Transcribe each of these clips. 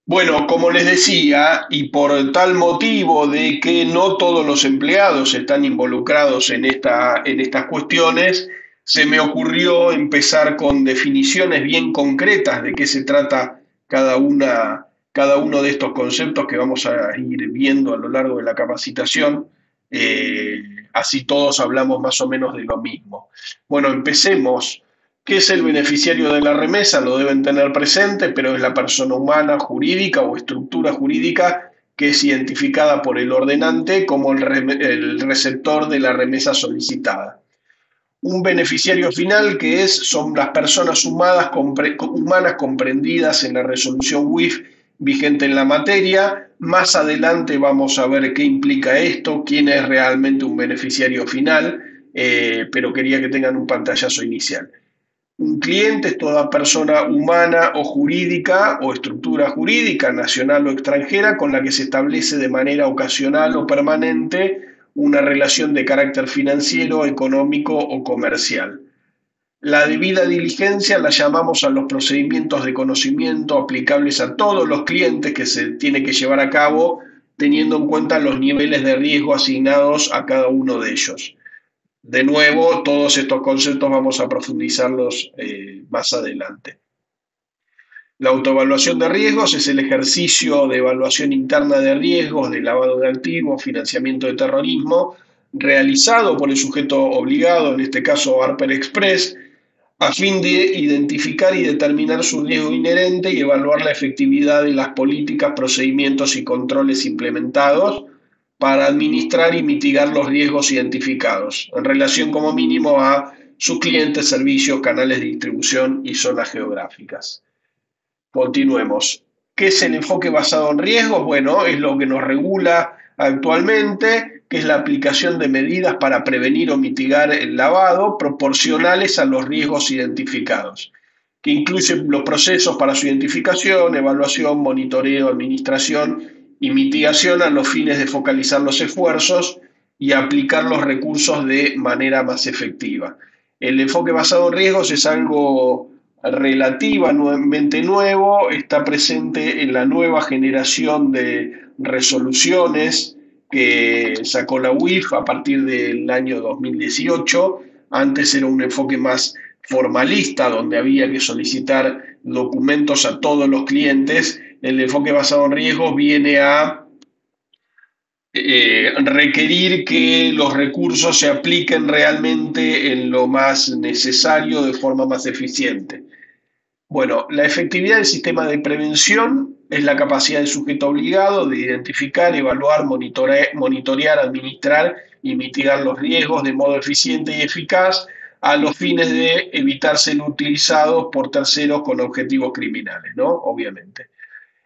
Bueno, como les decía, y por tal motivo de que no todos los empleados están involucrados en estas cuestiones, se me ocurrió empezar con definiciones bien concretas de qué se trata cada uno de estos conceptos que vamos a ir viendo a lo largo de la capacitación. eh, Así todos hablamos más o menos de lo mismo. Bueno, empecemos. ¿Qué es el beneficiario de la remesa? Lo deben tener presente, pero es la persona humana, jurídica o estructura jurídica que es identificada por el ordenante como el receptor de la remesa solicitada. Un beneficiario final son las personas humanas comprendidas en la resolución WIF vigente en la materia. Más adelante vamos a ver qué implica esto, quién es realmente un beneficiario final, pero quería que tengan un pantallazo inicial. Un cliente es toda persona humana o jurídica o estructura jurídica, nacional o extranjera, con la que se establece de manera ocasional o permanente una relación de carácter financiero, económico o comercial. La debida diligencia la llamamos a los procedimientos de conocimiento aplicables a todos los clientes que se tiene que llevar a cabo teniendo en cuenta los niveles de riesgo asignados a cada uno de ellos. De nuevo, todos estos conceptos vamos a profundizarlos más adelante. La autoevaluación de riesgos es el ejercicio de evaluación interna de riesgos, de lavado de activos, financiamiento de terrorismo, realizado por el sujeto obligado, en este caso Harper Express, a fin de identificar y determinar su riesgo inherente y evaluar la efectividad de las políticas, procedimientos y controles implementados para administrar y mitigar los riesgos identificados, en relación como mínimo a sus clientes, servicios, canales de distribución y zonas geográficas. Continuemos. ¿Qué es el enfoque basado en riesgos? Bueno, es lo que nos regula actualmente, que es la aplicación de medidas para prevenir o mitigar el lavado proporcionales a los riesgos identificados, que incluyen los procesos para su identificación, evaluación, monitoreo, administración y mitigación a los fines de focalizar los esfuerzos y aplicar los recursos de manera más efectiva. El enfoque basado en riesgos es algo relativamente nuevo, está presente en la nueva generación de resoluciones que sacó la UIF a partir del año 2018. Antes era un enfoque más formalista, donde había que solicitar documentos a todos los clientes. El enfoque basado en riesgos viene a requerir que los recursos se apliquen realmente en lo más necesario de forma más eficiente. Bueno, la efectividad del sistema de prevención es la capacidad del sujeto obligado de identificar, evaluar, monitorear, administrar y mitigar los riesgos de modo eficiente y eficaz a los fines de evitar ser utilizados por terceros con objetivos criminales, ¿no? Obviamente.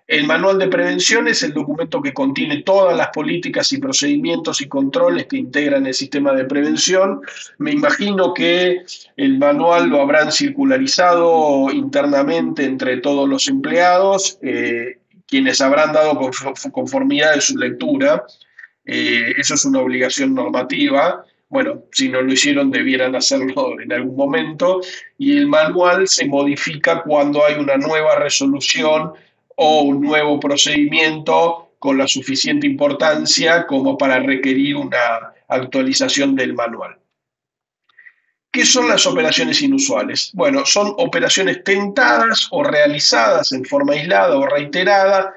El manual de prevención es el documento que contiene todas las políticas y procedimientos y controles que integran el sistema de prevención. Me imagino que el manual lo habrán circularizado internamente entre todos los empleados, quienes habrán dado conformidad de su lectura. Eso es una obligación normativa. Bueno, si no lo hicieron, debieran hacerlo en algún momento. Y el manual se modifica cuando hay una nueva resolución o un nuevo procedimiento con la suficiente importancia como para requerir una actualización del manual. ¿Qué son las operaciones inusuales? Bueno, son operaciones tentadas o realizadas en forma aislada o reiterada,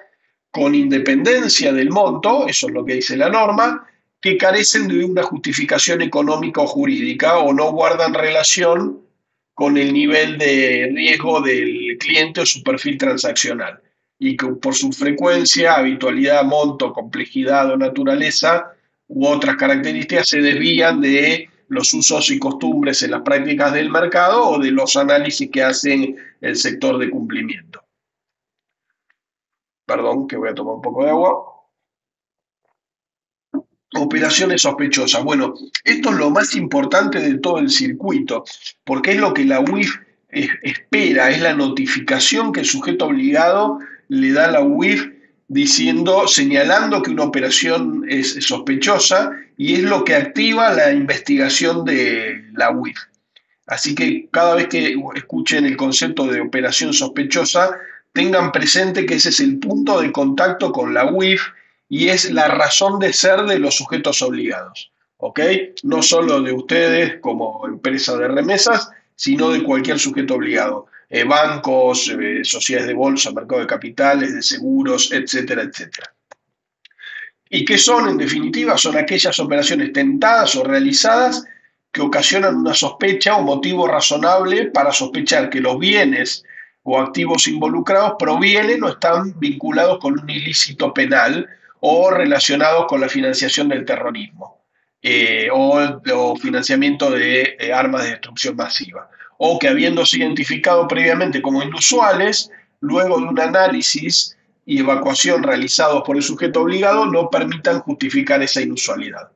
con independencia del monto, eso es lo que dice la norma, que carecen de una justificación económica o jurídica o no guardan relación con el nivel de riesgo del cliente o su perfil transaccional, y que por su frecuencia, habitualidad, monto, complejidad o naturaleza u otras características se desvían de los usos y costumbres en las prácticas del mercado o de los análisis que hacen el sector de cumplimiento. Perdón, que voy a tomar un poco de agua. Operaciones sospechosas. Bueno, esto es lo más importante de todo el circuito, porque es lo que la UIF espera, es la notificación que el sujeto obligado le da a la UIF diciendo, señalando que una operación es sospechosa, y es lo que activa la investigación de la UIF. Así que cada vez que escuchen el concepto de operación sospechosa, tengan presente que ese es el punto de contacto con la UIF y es la razón de ser de los sujetos obligados, ¿ok? No solo de ustedes como empresa de remesas, sino de cualquier sujeto obligado. Bancos, sociedades de bolsa, mercado de capitales, de seguros, etcétera, etcétera. ¿Y qué son, en definitiva? Son aquellas operaciones tentadas o realizadas que ocasionan una sospecha o motivo razonable para sospechar que los bienes o activos involucrados provienen o están vinculados con un ilícito penal o relacionados con la financiación del terrorismo o financiamiento de armas de destrucción masiva. O que habiéndose identificado previamente como inusuales, luego de un análisis y evacuación realizados por el sujeto obligado no permitan justificar esa inusualidad.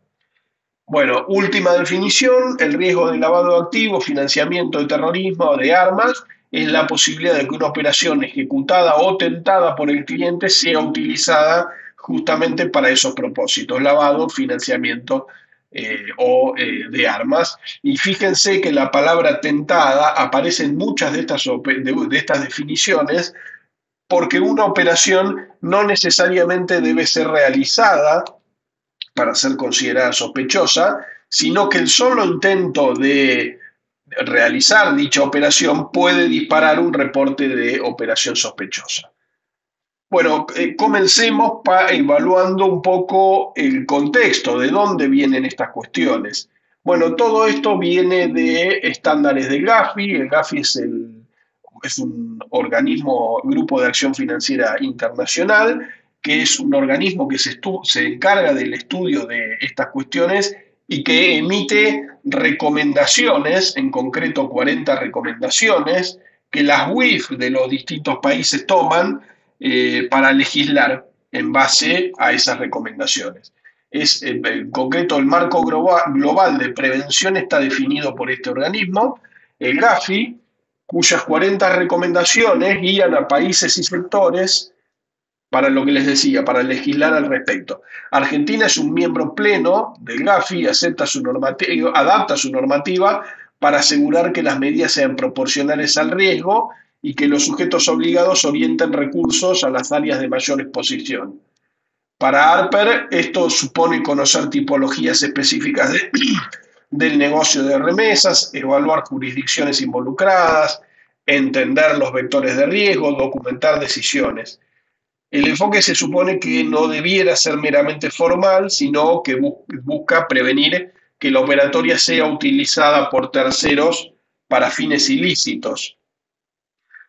Bueno, última definición, el riesgo de lavado de activos, financiamiento de terrorismo o de armas es la posibilidad de que una operación ejecutada o tentada por el cliente sea utilizada justamente para esos propósitos, lavado, financiamiento de armas. Y fíjense que la palabra tentada aparece en muchas de estas definiciones porque una operación no necesariamente debe ser realizada para ser considerada sospechosa, sino que el solo intento de realizar dicha operación puede disparar un reporte de operación sospechosa. Bueno, comencemos evaluando un poco el contexto, de dónde vienen estas cuestiones. Bueno, todo esto viene de estándares del GAFI. El GAFI es un organismo, grupo de acción financiera internacional, que es un organismo que se encarga del estudio de estas cuestiones y que emite recomendaciones, en concreto 40 recomendaciones, que las UIF de los distintos países toman para legislar en base a esas recomendaciones. En concreto, el marco global de prevención está definido por este organismo, el GAFI, cuyas 40 recomendaciones guían a países y sectores para lo que les decía, para legislar al respecto. Argentina es un miembro pleno del GAFI, adapta su normativa para asegurar que las medidas sean proporcionales al riesgo y que los sujetos obligados orienten recursos a las áreas de mayor exposición. Para ARPER, esto supone conocer tipologías específicas del negocio de remesas, evaluar jurisdicciones involucradas, entender los vectores de riesgo, documentar decisiones. El enfoque se supone que no debiera ser meramente formal, sino que busca prevenir que la operatoria sea utilizada por terceros para fines ilícitos.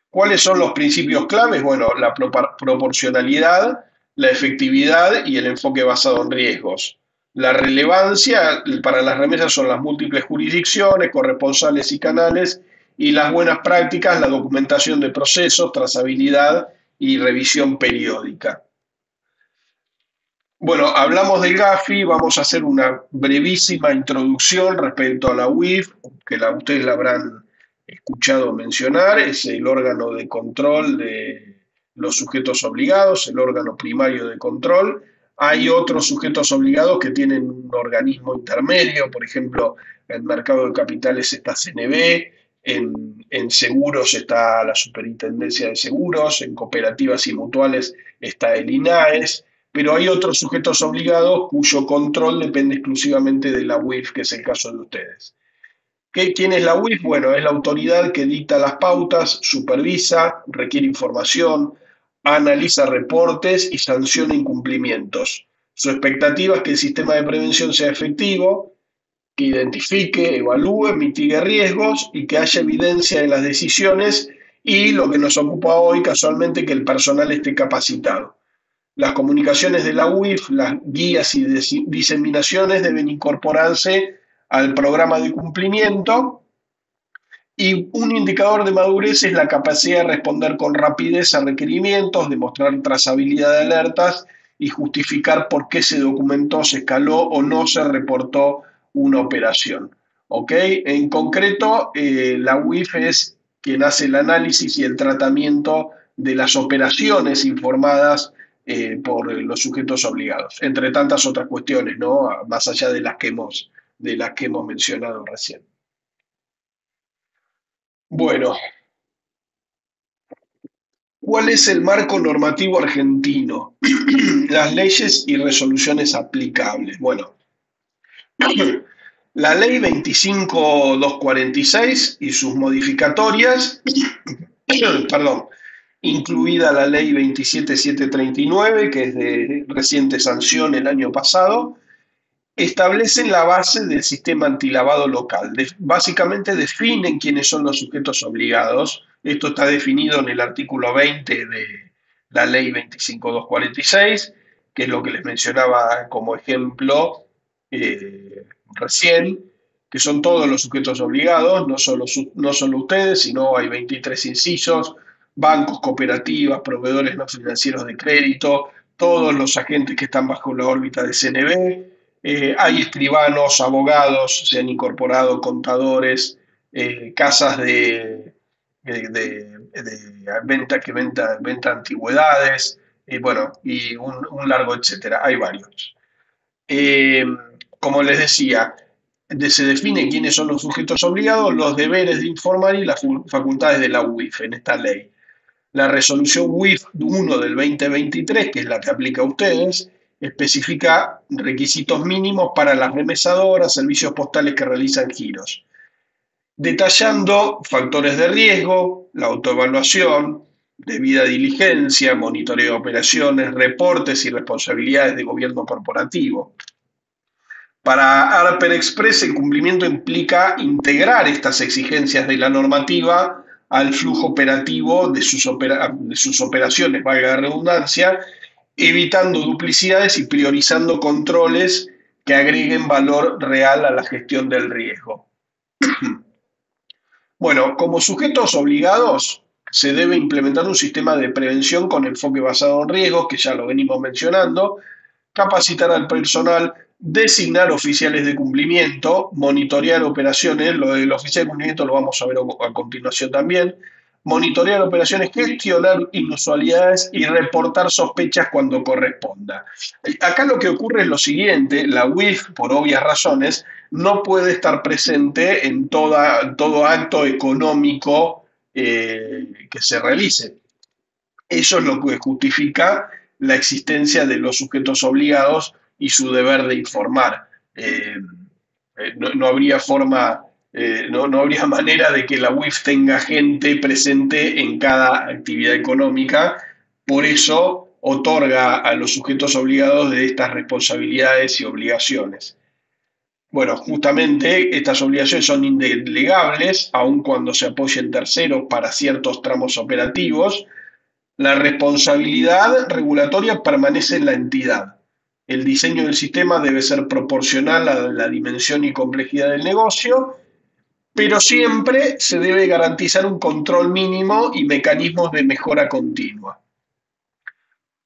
¿Cuáles son los principios claves? Bueno, la proporcionalidad, la efectividad y el enfoque basado en riesgos. La relevancia para las remesas son las múltiples jurisdicciones, corresponsales y canales, y las buenas prácticas, la documentación de procesos, trazabilidad y revisión periódica. Bueno, hablamos del GAFI, vamos a hacer una brevísima introducción respecto a la UIF, que ustedes la habrán escuchado mencionar, es el órgano de control de los sujetos obligados, el órgano primario de control. Hay otros sujetos obligados que tienen un organismo intermedio, por ejemplo, en el mercado de capitales está CNB, en seguros está la Superintendencia de Seguros, en cooperativas y mutuales está el INAES, pero hay otros sujetos obligados cuyo control depende exclusivamente de la UIF, que es el caso de ustedes. ¿Quién es la UIF? Bueno, es la autoridad que dicta las pautas, supervisa, requiere información, analiza reportes y sanciona incumplimientos. Su expectativa es que el sistema de prevención sea efectivo, que identifique, evalúe, mitigue riesgos y que haya evidencia de las decisiones y lo que nos ocupa hoy casualmente que el personal esté capacitado. Las comunicaciones de la UIF, las guías y diseminaciones deben incorporarse al programa de cumplimiento y un indicador de madurez es la capacidad de responder con rapidez a requerimientos, demostrar trazabilidad de alertas y justificar por qué se documentó, se escaló o no se reportó una operación. ¿Ok? En concreto, la UIF es quien hace el análisis y el tratamiento de las operaciones informadas por los sujetos obligados, entre tantas otras cuestiones, ¿no? Más allá de las que hemos mencionado recién. Bueno, ¿Cuál es el marco normativo argentino? Las leyes y resoluciones aplicables. Bueno, la ley 25.246 y sus modificatorias, perdón, incluida la ley 27.739, que es de reciente sanción el año pasado, establecen la base del sistema antilavado local. Básicamente definen quiénes son los sujetos obligados. Esto está definido en el artículo 20 de la ley 25.246, que es lo que les mencionaba como ejemplo recién, que son todos los sujetos obligados, no solo ustedes, sino hay 23 incisos, bancos, cooperativas, proveedores no financieros de crédito, todos los agentes que están bajo la órbita de CNB, hay escribanos, abogados, se han incorporado contadores, casas de venta antigüedades, bueno, y un largo etcétera. Hay varios. Eh, Como les decía, se define quiénes son los sujetos obligados, los deberes de informar y las facultades de la UIF en esta ley. La resolución WIF 1 del 2023, que es la que aplica a ustedes, especifica requisitos mínimos para las remesadoras, servicios postales que realizan giros, detallando factores de riesgo, la autoevaluación, debida diligencia, monitoreo de operaciones, reportes y responsabilidades de gobierno corporativo. Para Harper Express, el cumplimiento implica integrar estas exigencias de la normativa al flujo operativo de sus operaciones, valga la redundancia, evitando duplicidades y priorizando controles que agreguen valor real a la gestión del riesgo. Bueno, como sujetos obligados, se debe implementar un sistema de prevención con enfoque basado en riesgos, que ya lo venimos mencionando, capacitar al personal, designar oficiales de cumplimiento, monitorear operaciones, lo del oficial de cumplimiento lo vamos a ver a continuación también, monitorear operaciones, gestionar inusualidades y reportar sospechas cuando corresponda. Acá lo que ocurre es lo siguiente, la UIF, por obvias razones, no puede estar presente en todo acto económico que se realice. Eso es lo que justifica la existencia de los sujetos obligados y su deber de informar. No habría forma, no habría manera de que la UIF tenga gente presente en cada actividad económica, por eso otorga a los sujetos obligados de estas responsabilidades y obligaciones. Bueno, justamente estas obligaciones son indelegables, aun cuando se apoyen terceros para ciertos tramos operativos. La responsabilidad regulatoria permanece en la entidad. El diseño del sistema debe ser proporcional a la dimensión y complejidad del negocio, pero siempre se debe garantizar un control mínimo y mecanismos de mejora continua.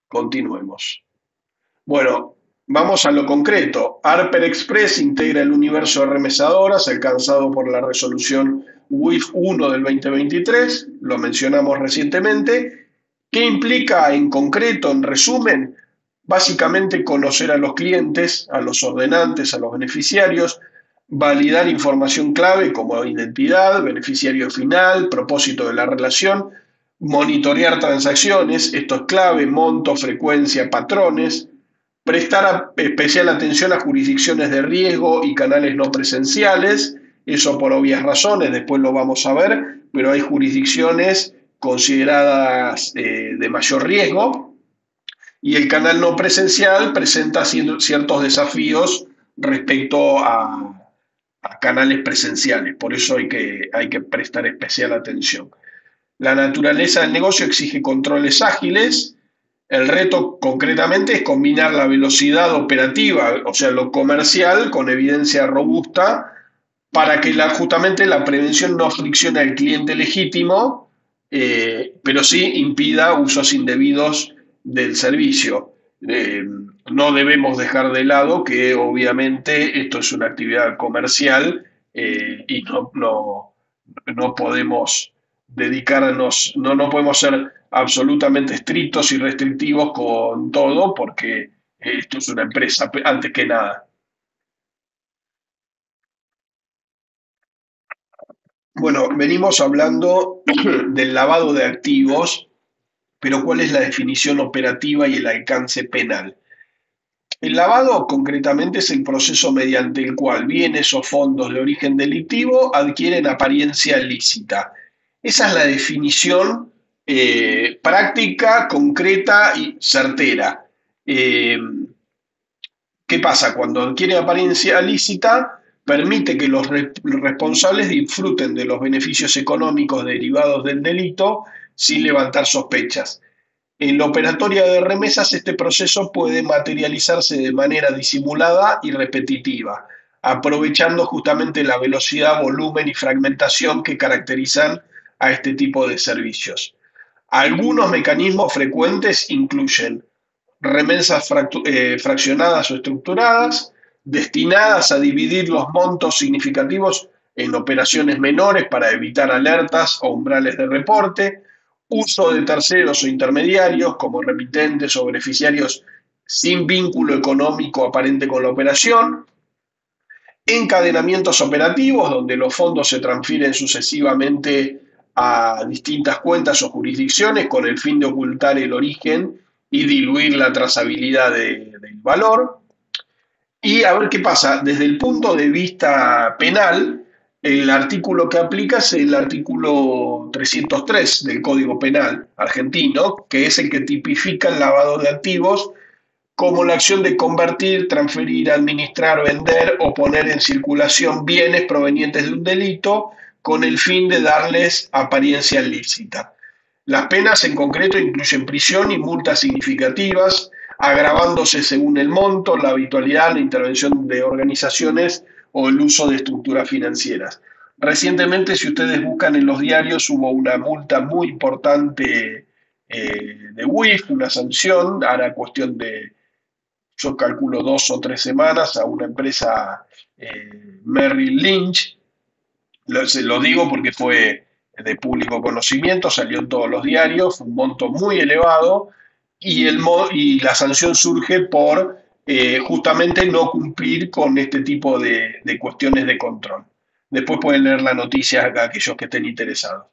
Continuemos. Bueno, vamos a lo concreto. Harper Express integra el universo de remesadoras alcanzado por la resolución WIF 1 del 2023, lo mencionamos recientemente. ¿Qué implica en concreto, en resumen? Básicamente conocer a los clientes, a los ordenantes, a los beneficiarios, validar información clave como identidad, beneficiario final, propósito de la relación, monitorear transacciones, esto es clave, monto, frecuencia, patrones, prestar especial atención a jurisdicciones de riesgo y canales no presenciales, eso por obvias razones, después lo vamos a ver, pero hay jurisdicciones consideradas de mayor riesgo y el canal no presencial presenta ciertos desafíos respecto a canales presenciales, por eso hay que prestar especial atención. La naturaleza del negocio exige controles ágiles. El reto concretamente es combinar la velocidad operativa, o sea, lo comercial, con evidencia robusta para que justamente la prevención no friccione al cliente legítimo, pero sí impida usos indebidos del servicio. No debemos dejar de lado que obviamente esto es una actividad comercial y no podemos dedicarnos, no podemos ser absolutamente estrictos y restrictivos con todo porque esto es una empresa, antes que nada. Bueno, venimos hablando del lavado de activos Pero ¿cuál es la definición operativa y el alcance penal? El lavado, concretamente, es el proceso mediante el cual bienes o fondos de origen delictivo adquieren apariencia lícita. Esa es la definición práctica, concreta y certera. Eh, ¿Qué pasa? Cuando adquiere apariencia lícita, permite que los responsables disfruten de los beneficios económicos derivados del delito sin levantar sospechas. En la operatoria de remesas, este proceso puede materializarse de manera disimulada y repetitiva, aprovechando justamente la velocidad, volumen y fragmentación que caracterizan a este tipo de servicios. Algunos mecanismos frecuentes incluyen remesas fraccionadas o estructuradas, destinadas a dividir los montos significativos en operaciones menores para evitar alertas o umbrales de reporte, uso de terceros o intermediarios como remitentes o beneficiarios sin vínculo económico aparente con la operación, encadenamientos operativos donde los fondos se transfieren sucesivamente a distintas cuentas o jurisdicciones con el fin de ocultar el origen y diluir la trazabilidad del valor. Y a ver qué pasa, desde el punto de vista penal, el artículo que aplica es el artículo 303 del Código Penal argentino, que es el que tipifica el lavado de activos como la acción de convertir, transferir, administrar, vender o poner en circulación bienes provenientes de un delito con el fin de darles apariencia lícita. Las penas en concreto incluyen prisión y multas significativas, agravándose según el monto, la habitualidad, la intervención de organizaciones o el uso de estructuras financieras. Recientemente, si ustedes buscan en los diarios, hubo una multa muy importante de WIF, una sanción, hará cuestión de, yo calculo, 2 o 3 semanas a una empresa Merrill Lynch. Se lo digo porque fue de público conocimiento, salió en todos los diarios, fue un monto muy elevado y la sanción surge por justamente no cumplir con este tipo de cuestiones de control. Después pueden leer la noticia a aquellos que estén interesados.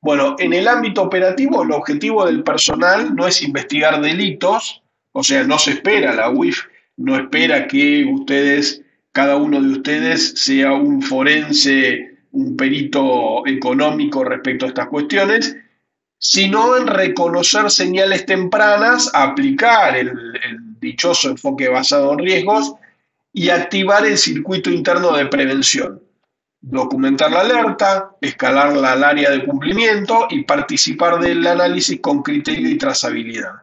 Bueno, en el ámbito operativo, el objetivo del personal no es investigar delitos, o sea, no se espera, la UIF no espera que ustedes, cada uno de ustedes, sea un forense, un perito económico respecto a estas cuestiones, sino en reconocer señales tempranas, aplicar el dichoso enfoque basado en riesgos y activar el circuito interno de prevención. Documentar la alerta, escalarla al área de cumplimiento y participar del análisis con criterio y trazabilidad.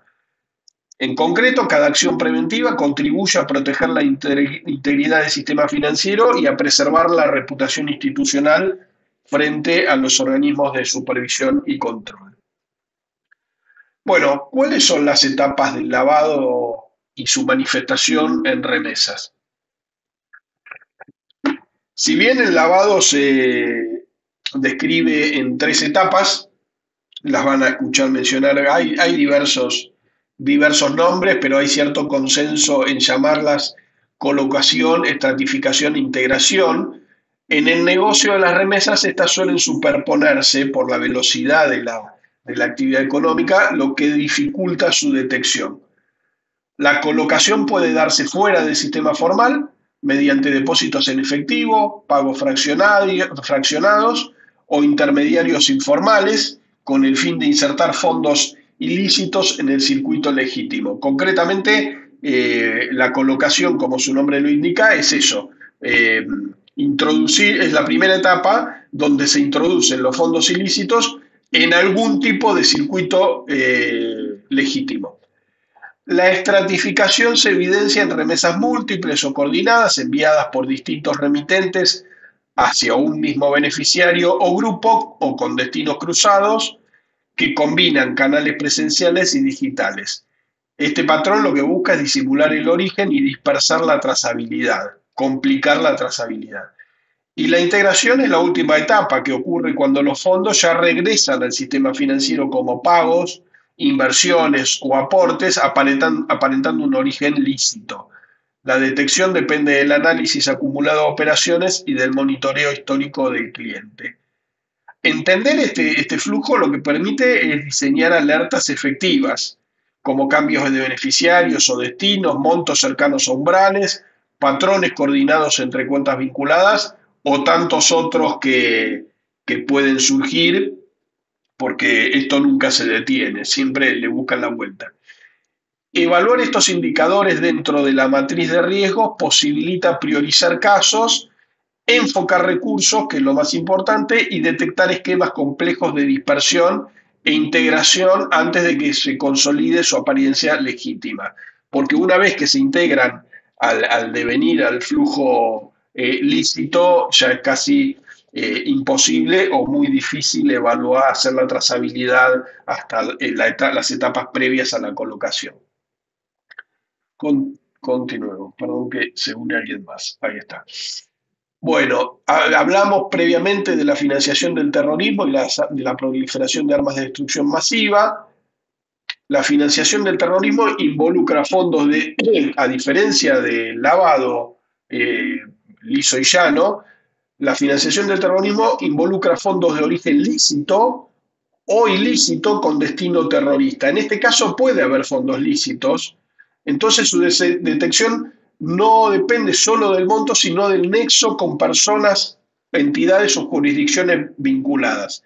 En concreto, cada acción preventiva contribuye a proteger la integridad del sistema financiero y a preservar la reputación institucional frente a los organismos de supervisión y control. Bueno, ¿cuáles son las etapas del lavado y su manifestación en remesas? Si bien el lavado se describe en 3 etapas, las van a escuchar mencionar, hay diversos nombres, pero hay cierto consenso en llamarlas colocación, estratificación e integración. En el negocio de las remesas, estas suelen superponerse por la velocidad de la actividad económica, lo que dificulta su detección. La colocación puede darse fuera del sistema formal, mediante depósitos en efectivo, pagos fraccionados o intermediarios informales, con el fin de insertar fondos ilícitos en el circuito legítimo. Concretamente, la colocación, como su nombre lo indica, es eso. Es la primera etapa donde se introducen los fondos ilícitos en algún tipo de circuito legítimo. La estratificación se evidencia en remesas múltiples o coordinadas enviadas por distintos remitentes hacia un mismo beneficiario o grupo o con destinos cruzados que combinan canales presenciales y digitales. Este patrón lo que busca es disimular el origen y dispersar la trazabilidad, complicar la trazabilidad. Y la integración es la última etapa que ocurre cuando los fondos ya regresan al sistema financiero como pagos, inversiones o aportes, aparentando un origen lícito. La detección depende del análisis acumulado de operaciones y del monitoreo histórico del cliente. Entender este flujo lo que permite es diseñar alertas efectivas, como cambios de beneficiarios o destinos, montos cercanos a umbrales, patrones coordinados entre cuentas vinculadas o tantos otros que pueden surgir, porque esto nunca se detiene, siempre le buscan la vuelta. Evaluar estos indicadores dentro de la matriz de riesgos posibilita priorizar casos, enfocar recursos, que es lo más importante, y detectar esquemas complejos de dispersión e integración antes de que se consolide su apariencia legítima. Porque una vez que se integran al devenir, al flujo lícito, ya es casi imposible o muy difícil evaluar, hacer la trazabilidad hasta las etapas previas a la colocación. Continuemos, perdón que se une alguien más. Ahí está. Bueno, hablamos previamente de la financiación del terrorismo y de la proliferación de armas de destrucción masiva. La financiación del terrorismo involucra fondos a diferencia del lavado liso y llano, la financiación del terrorismo involucra fondos de origen lícito o ilícito con destino terrorista. En este caso puede haber fondos lícitos, entonces su detección no depende solo del monto, sino del nexo con personas, entidades o jurisdicciones vinculadas.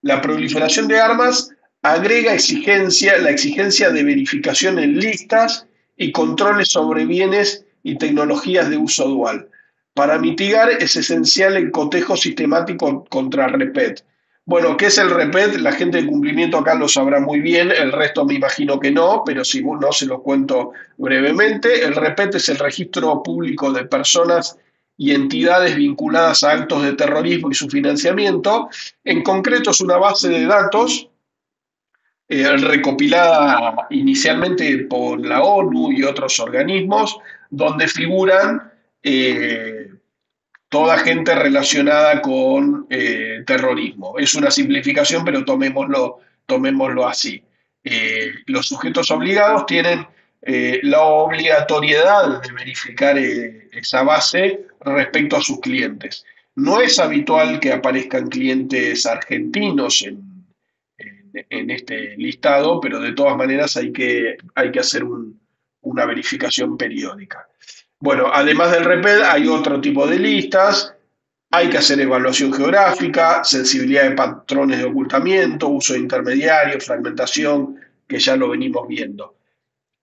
La proliferación de armas agrega la exigencia de verificación en listas y controles sobre bienes y tecnologías de uso dual. Para mitigar es esencial el cotejo sistemático contra REPET. Bueno, ¿qué es el REPET? La gente de cumplimiento acá lo sabrá muy bien, el resto me imagino que no, pero si no se lo cuento brevemente. El REPET es el registro público de personas y entidades vinculadas a actos de terrorismo y su financiamiento. En concreto es una base de datos recopilada inicialmente por la ONU y otros organismos, donde figuran toda gente relacionada con terrorismo. Es una simplificación, pero tomémoslo así. Los sujetos obligados tienen la obligatoriedad de verificar esa base respecto a sus clientes. No es habitual que aparezcan clientes argentinos en este listado, pero de todas maneras hay que hacer una verificación periódica. Bueno, además del REPED hay otro tipo de listas, hay que hacer evaluación geográfica, sensibilidad de patrones de ocultamiento, uso de intermediarios, fragmentación, que ya lo venimos viendo.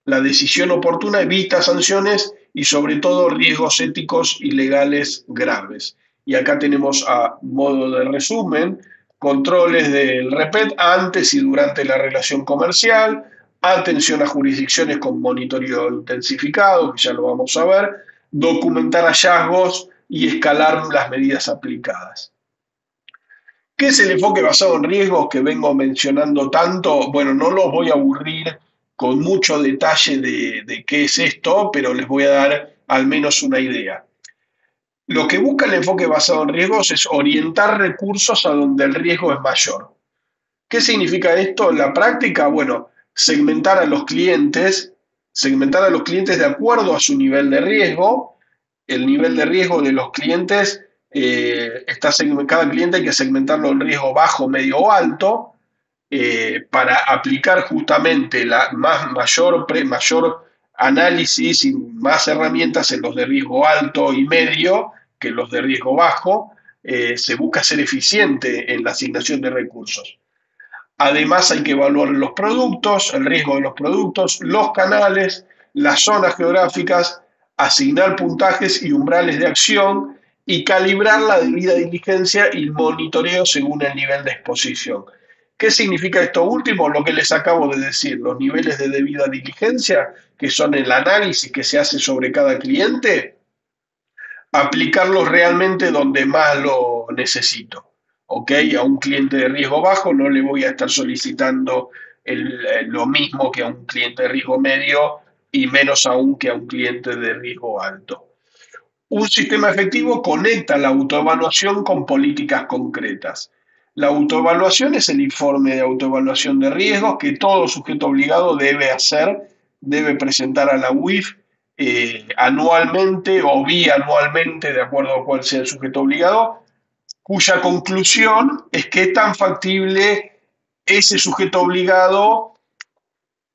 La decisión oportuna evita sanciones y sobre todo riesgos éticos y legales graves. Y acá tenemos a modo de resumen controles del REPET antes y durante la relación comercial, atención a jurisdicciones con monitoreo intensificado, que ya lo vamos a ver, documentar hallazgos y escalar las medidas aplicadas. ¿Qué es el enfoque basado en riesgos que vengo mencionando tanto? Bueno, no los voy a aburrir con mucho detalle de qué es esto, pero les voy a dar al menos una idea. Lo que busca el enfoque basado en riesgos es orientar recursos a donde el riesgo es mayor. ¿Qué significa esto en la práctica? Bueno, segmentar a los clientes de acuerdo a su nivel de riesgo. El nivel de riesgo de los clientes, cada cliente hay que segmentarlo en riesgo bajo, medio o alto, para aplicar justamente mayor análisis y más herramientas en los de riesgo alto y medio que en los de riesgo bajo. Se busca ser eficiente en la asignación de recursos. Además hay que evaluar los productos, el riesgo de los productos, los canales, las zonas geográficas, asignar puntajes y umbrales de acción y calibrar la debida diligencia y monitoreo según el nivel de exposición. ¿Qué significa esto último? Lo que les acabo de decir, los niveles de debida diligencia, que son el análisis que se hace sobre cada cliente, aplicarlos realmente donde más lo necesito. ¿Ok? A un cliente de riesgo bajo no le voy a estar solicitando lo mismo que a un cliente de riesgo medio y menos aún que a un cliente de riesgo alto. Un sistema efectivo conecta la autoevaluación con políticas concretas. La autoevaluación es el informe de autoevaluación de riesgos que todo sujeto obligado debe hacer, debe presentar a la UIF anualmente o bianualmente, de acuerdo a cuál sea el sujeto obligado, cuya conclusión es que es tan factible ese sujeto obligado,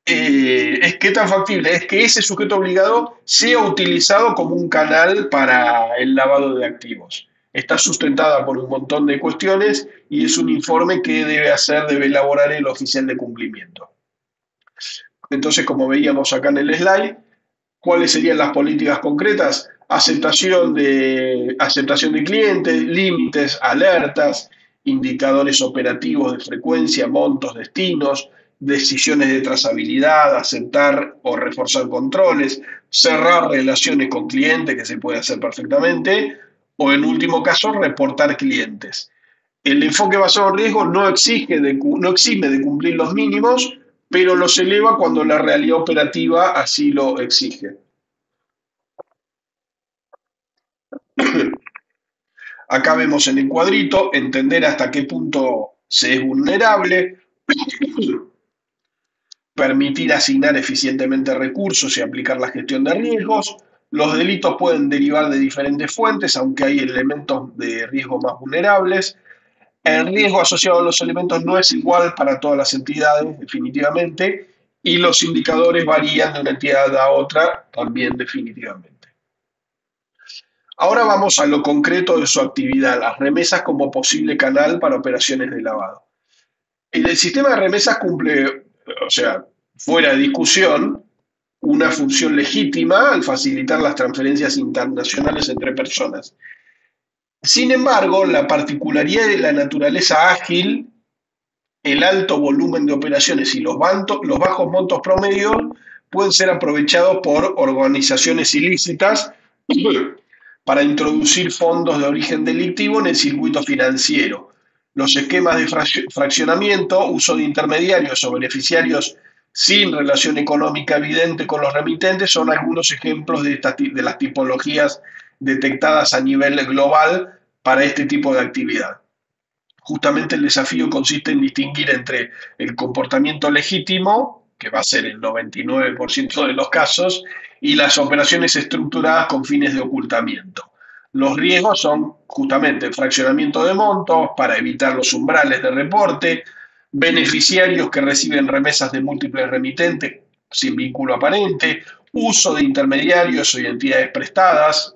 es que tan factible es que ese sujeto obligado sea utilizado como un canal para el lavado de activos. Está sustentada por un montón de cuestiones y es un informe que debe elaborar el oficial de cumplimiento. Entonces, como veíamos acá en el slide, ¿cuáles serían las políticas concretas? Aceptación de clientes, límites, alertas, indicadores operativos de frecuencia, montos, destinos, decisiones de trazabilidad, aceptar o reforzar controles, cerrar relaciones con clientes, que se puede hacer perfectamente, o en último caso, reportar clientes. El enfoque basado en riesgo no exime de cumplir los mínimos, pero los eleva cuando la realidad operativa así lo exige. Acá vemos en el cuadrito entender hasta qué punto se es vulnerable, permitir asignar eficientemente recursos y aplicar la gestión de riesgos. Los delitos pueden derivar de diferentes fuentes, aunque hay elementos de riesgo más vulnerables. El riesgo asociado a los elementos no es igual para todas las entidades, definitivamente, y los indicadores varían de una entidad a otra, también definitivamente. Ahora vamos a lo concreto de su actividad, las remesas como posible canal para operaciones de lavado. El sistema de remesas cumple, o sea, fuera de discusión, una función legítima al facilitar las transferencias internacionales entre personas. Sin embargo, la particularidad de la naturaleza ágil, el alto volumen de operaciones y los bajos montos promedios pueden ser aprovechados por organizaciones ilícitas para introducir fondos de origen delictivo en el circuito financiero. Los esquemas de fraccionamiento, uso de intermediarios o beneficiarios sin relación económica evidente con los remitentes son algunos ejemplos de las tipologías detectadas a nivel global para este tipo de actividad. Justamente el desafío consiste en distinguir entre el comportamiento legítimo, que va a ser el 99% de los casos, y las operaciones estructuradas con fines de ocultamiento. Los riesgos son justamente el fraccionamiento de montos para evitar los umbrales de reporte, beneficiarios que reciben remesas de múltiples remitentes sin vínculo aparente, uso de intermediarios o entidades prestadas,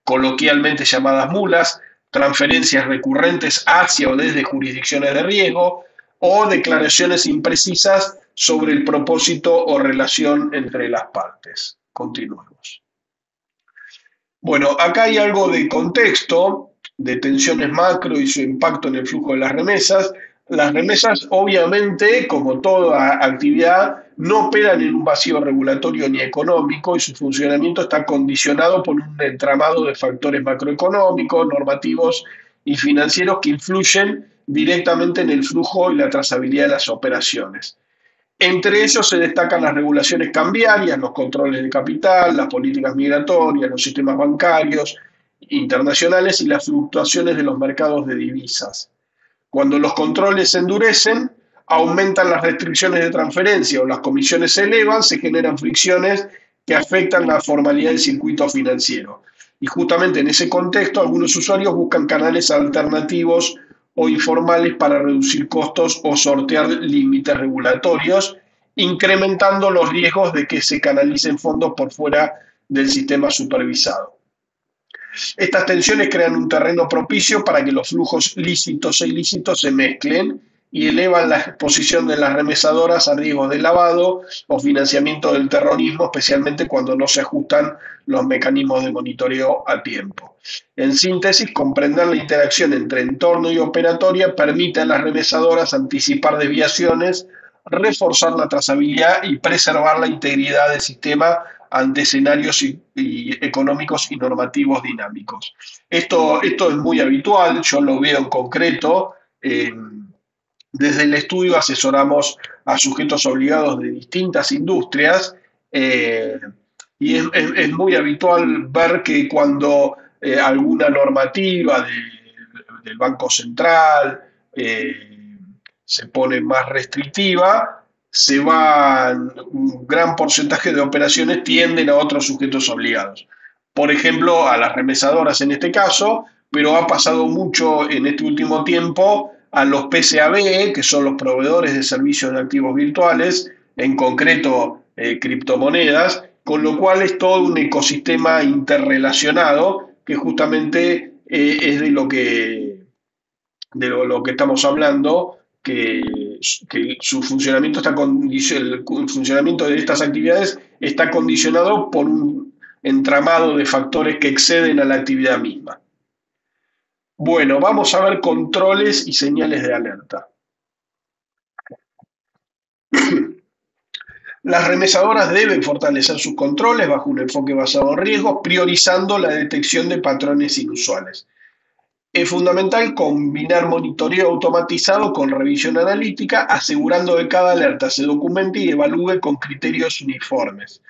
coloquialmente llamadas mulas, transferencias recurrentes hacia o desde jurisdicciones de riesgo o declaraciones imprecisas sobre el propósito o relación entre las partes. Continuemos. Bueno, acá hay algo de contexto, de tensiones macro y su impacto en el flujo de las remesas. Las remesas, obviamente, como toda actividad, no operan en un vacío regulatorio ni económico y su funcionamiento está condicionado por un entramado de factores macroeconómicos, normativos y financieros que influyen directamente en el flujo y la trazabilidad de las operaciones. Entre ellos se destacan las regulaciones cambiarias, los controles de capital, las políticas migratorias, los sistemas bancarios internacionales y las fluctuaciones de los mercados de divisas. Cuando los controles se endurecen, aumentan las restricciones de transferencia o las comisiones se elevan, se generan fricciones que afectan la formalidad del circuito financiero. Y justamente en ese contexto, algunos usuarios buscan canales alternativos o informales para reducir costos o sortear límites regulatorios, incrementando los riesgos de que se canalicen fondos por fuera del sistema supervisado. Estas tensiones crean un terreno propicio para que los flujos lícitos e ilícitos se mezclen y elevan la exposición de las remesadoras a riesgos de lavado o financiamiento del terrorismo, especialmente cuando no se ajustan los mecanismos de monitoreo a tiempo. En síntesis, comprender la interacción entre entorno y operatoria permite a las remesadoras anticipar desviaciones, reforzar la trazabilidad y preservar la integridad del sistema ante escenarios económicos y normativos dinámicos. Esto es muy habitual, yo lo veo en concreto. Desde el estudio asesoramos a sujetos obligados de distintas industrias y es muy habitual ver que cuando alguna normativa del Banco Central se pone más restrictiva, un gran porcentaje de operaciones tienden a otros sujetos obligados. Por ejemplo, a las remesadoras en este caso, pero ha pasado mucho en este último tiempo a los PSAV, que son los proveedores de servicios de activos virtuales, en concreto criptomonedas, con lo cual es todo un ecosistema interrelacionado que justamente es de lo que estamos hablando, que su funcionamiento el funcionamiento de estas actividades está condicionado por un entramado de factores que exceden a la actividad misma. Bueno, vamos a ver controles y señales de alerta. Las remesadoras deben fortalecer sus controles bajo un enfoque basado en riesgos, priorizando la detección de patrones inusuales. Es fundamental combinar monitoreo automatizado con revisión analítica, asegurando que cada alerta se documente y evalúe con criterios uniformes.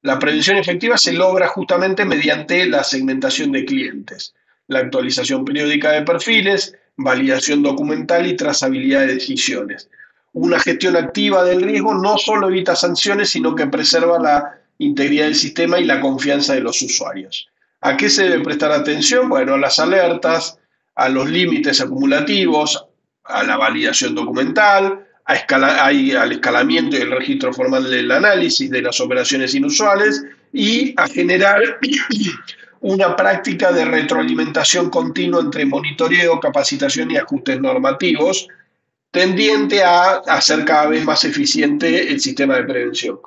La prevención efectiva se logra justamente mediante la segmentación de clientes, la actualización periódica de perfiles, validación documental y trazabilidad de decisiones. Una gestión activa del riesgo no solo evita sanciones, sino que preserva la integridad del sistema y la confianza de los usuarios. ¿A qué se debe prestar atención? Bueno, a las alertas, a los límites acumulativos, a la validación documental, al escalamiento y el registro formal del análisis de las operaciones inusuales y a generar una práctica de retroalimentación continua entre monitoreo, capacitación y ajustes normativos, tendiente a hacer cada vez más eficiente el sistema de prevención.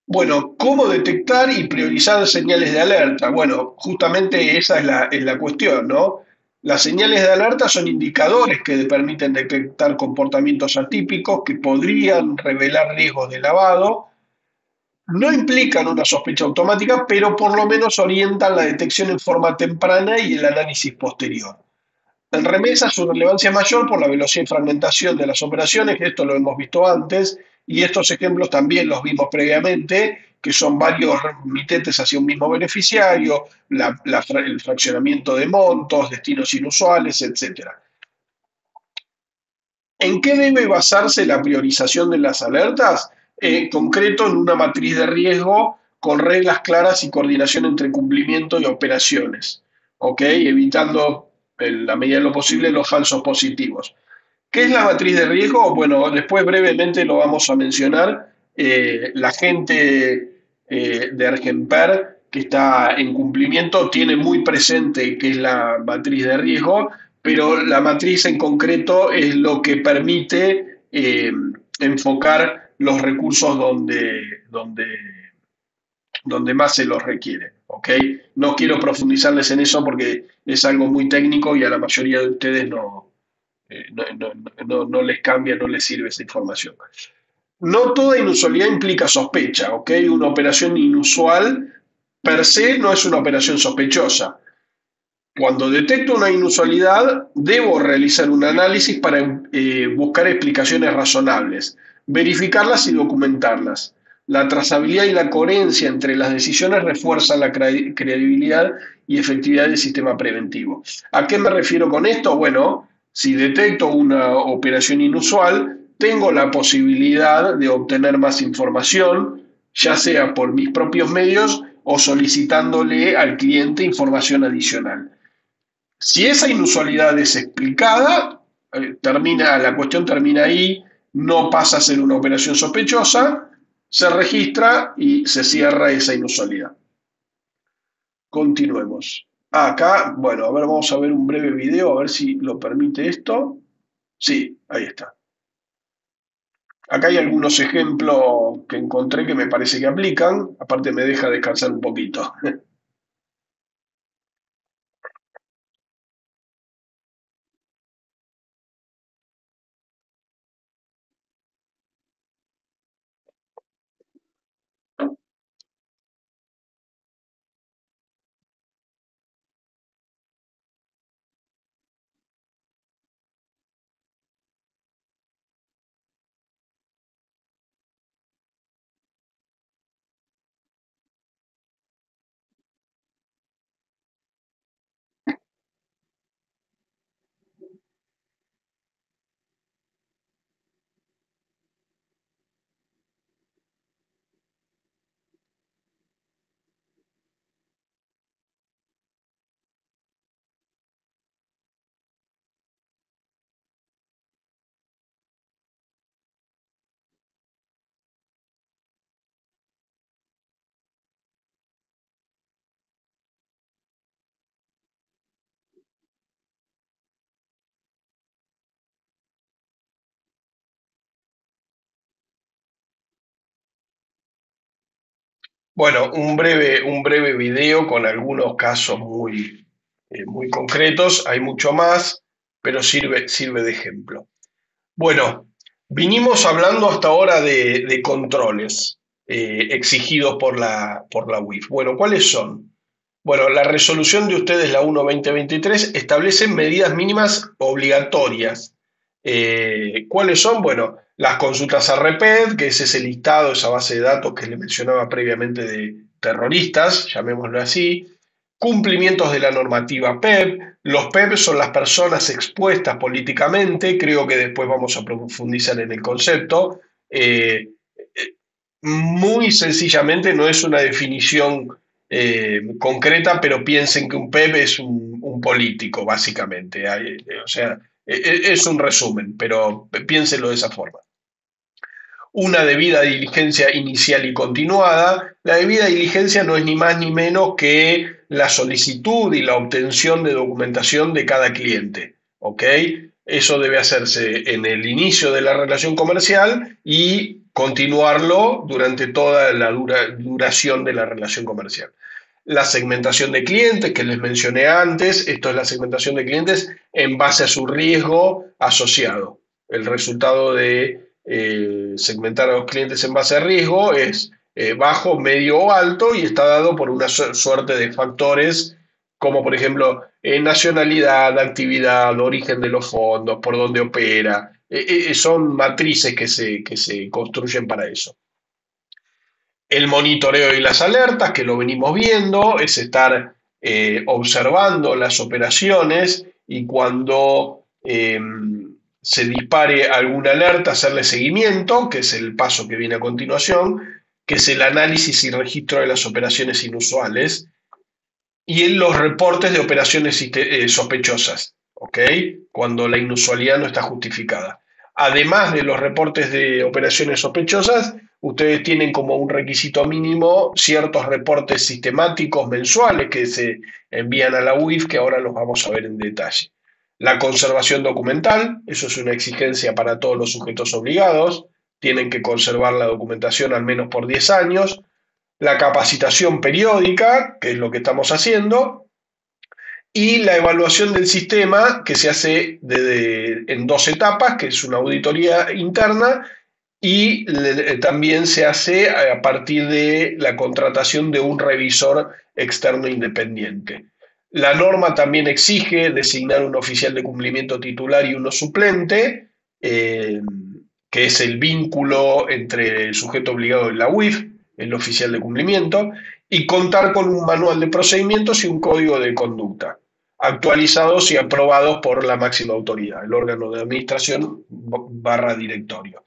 Bueno, ¿cómo detectar y priorizar señales de alerta? Bueno, justamente esa es la cuestión, ¿no? Las señales de alerta son indicadores que permiten detectar comportamientos atípicos que podrían revelar riesgos de lavado. No implican una sospecha automática, pero por lo menos orientan la detección en forma temprana y el análisis posterior. En remesa, su relevancia es mayor por la velocidad y fragmentación de las operaciones, que esto lo hemos visto antes, y estos ejemplos también los vimos previamente, que son varios remitentes hacia un mismo beneficiario, el fraccionamiento de montos, destinos inusuales, etcétera. ¿En qué debe basarse la priorización de las alertas? En concreto, en una matriz de riesgo con reglas claras y coordinación entre cumplimiento y operaciones, ¿ok? Evitando en la medida de lo posible los falsos positivos. ¿Qué es la matriz de riesgo? Bueno, después brevemente lo vamos a mencionar. La gente de Argenper que está en cumplimiento tiene muy presente qué es la matriz de riesgo, pero la matriz en concreto es lo que permite enfocar los recursos donde más se los requiere. ¿Ok? No quiero profundizarles en eso porque es algo muy técnico y a la mayoría de ustedes no les cambia, no les sirve esa información. No toda inusualidad implica sospecha, ¿ok? Una operación inusual per se no es una operación sospechosa. Cuando detecto una inusualidad, debo realizar un análisis para buscar explicaciones razonables, verificarlas y documentarlas. La trazabilidad y la coherencia entre las decisiones refuerzan la credibilidad y efectividad del sistema preventivo. ¿A qué me refiero con esto? Bueno, si detecto una operación inusual, tengo la posibilidad de obtener más información, ya sea por mis propios medios o solicitándole al cliente información adicional. Si esa inusualidad es explicada, la cuestión termina ahí, no pasa a ser una operación sospechosa, se registra y se cierra esa inusualidad. Continuemos. Acá, bueno, a ver, vamos a ver un breve video, a ver si lo permite esto. Sí, ahí está. Acá hay algunos ejemplos que encontré que me parece que aplican, aparte me deja descansar un poquito. Bueno, un breve video con algunos casos muy concretos. Hay mucho más, pero sirve de ejemplo. Bueno, vinimos hablando hasta ahora de controles exigidos por la UIF. Bueno, ¿cuáles son? Bueno, la resolución de ustedes, la 1/2023, establece medidas mínimas obligatorias. ¿Cuáles son? Bueno, las consultas a REPED, que es ese listado, esa base de datos que le mencionaba previamente de terroristas, llamémoslo así, cumplimientos de la normativa PEP. Los PEP son las personas expuestas políticamente, creo que después vamos a profundizar en el concepto. Muy sencillamente no es una definición concreta, pero piensen que un PEP es un político, básicamente. O sea, es un resumen, pero piénsenlo de esa forma. Una debida diligencia inicial y continuada. La debida diligencia no es ni más ni menos que la solicitud y la obtención de documentación de cada cliente. ¿Ok? Eso debe hacerse en el inicio de la relación comercial y continuarlo durante toda la duración de la relación comercial. La segmentación de clientes que les mencioné antes, esto es la segmentación de clientes en base a su riesgo asociado. El resultado de segmentar a los clientes en base a riesgo es bajo, medio o alto y está dado por una suerte de factores como por ejemplo nacionalidad, actividad, origen de los fondos, por dónde opera. Son matrices que se construyen para eso. El monitoreo y las alertas, que lo venimos viendo, es estar observando las operaciones y cuando se dispare alguna alerta, hacerle seguimiento, que es el paso que viene a continuación, que es el análisis y registro de las operaciones inusuales y en los reportes de operaciones sospechosas, ¿ok? Cuando la inusualidad no está justificada. Además de los reportes de operaciones sospechosas, ustedes tienen como un requisito mínimo ciertos reportes sistemáticos mensuales que se envían a la UIF, que ahora los vamos a ver en detalle. La conservación documental, eso es una exigencia para todos los sujetos obligados, tienen que conservar la documentación al menos por 10 años. La capacitación periódica, que es lo que estamos haciendo, y la evaluación del sistema que se hace en dos etapas, que es una auditoría interna y también se hace a partir de la contratación de un revisor externo independiente. La norma también exige designar un oficial de cumplimiento titular y uno suplente, que es el vínculo entre el sujeto obligado y la UIF, el oficial de cumplimiento, y contar con un manual de procedimientos y un código de conducta, actualizados y aprobados por la máxima autoridad, el órgano de administración / directorio.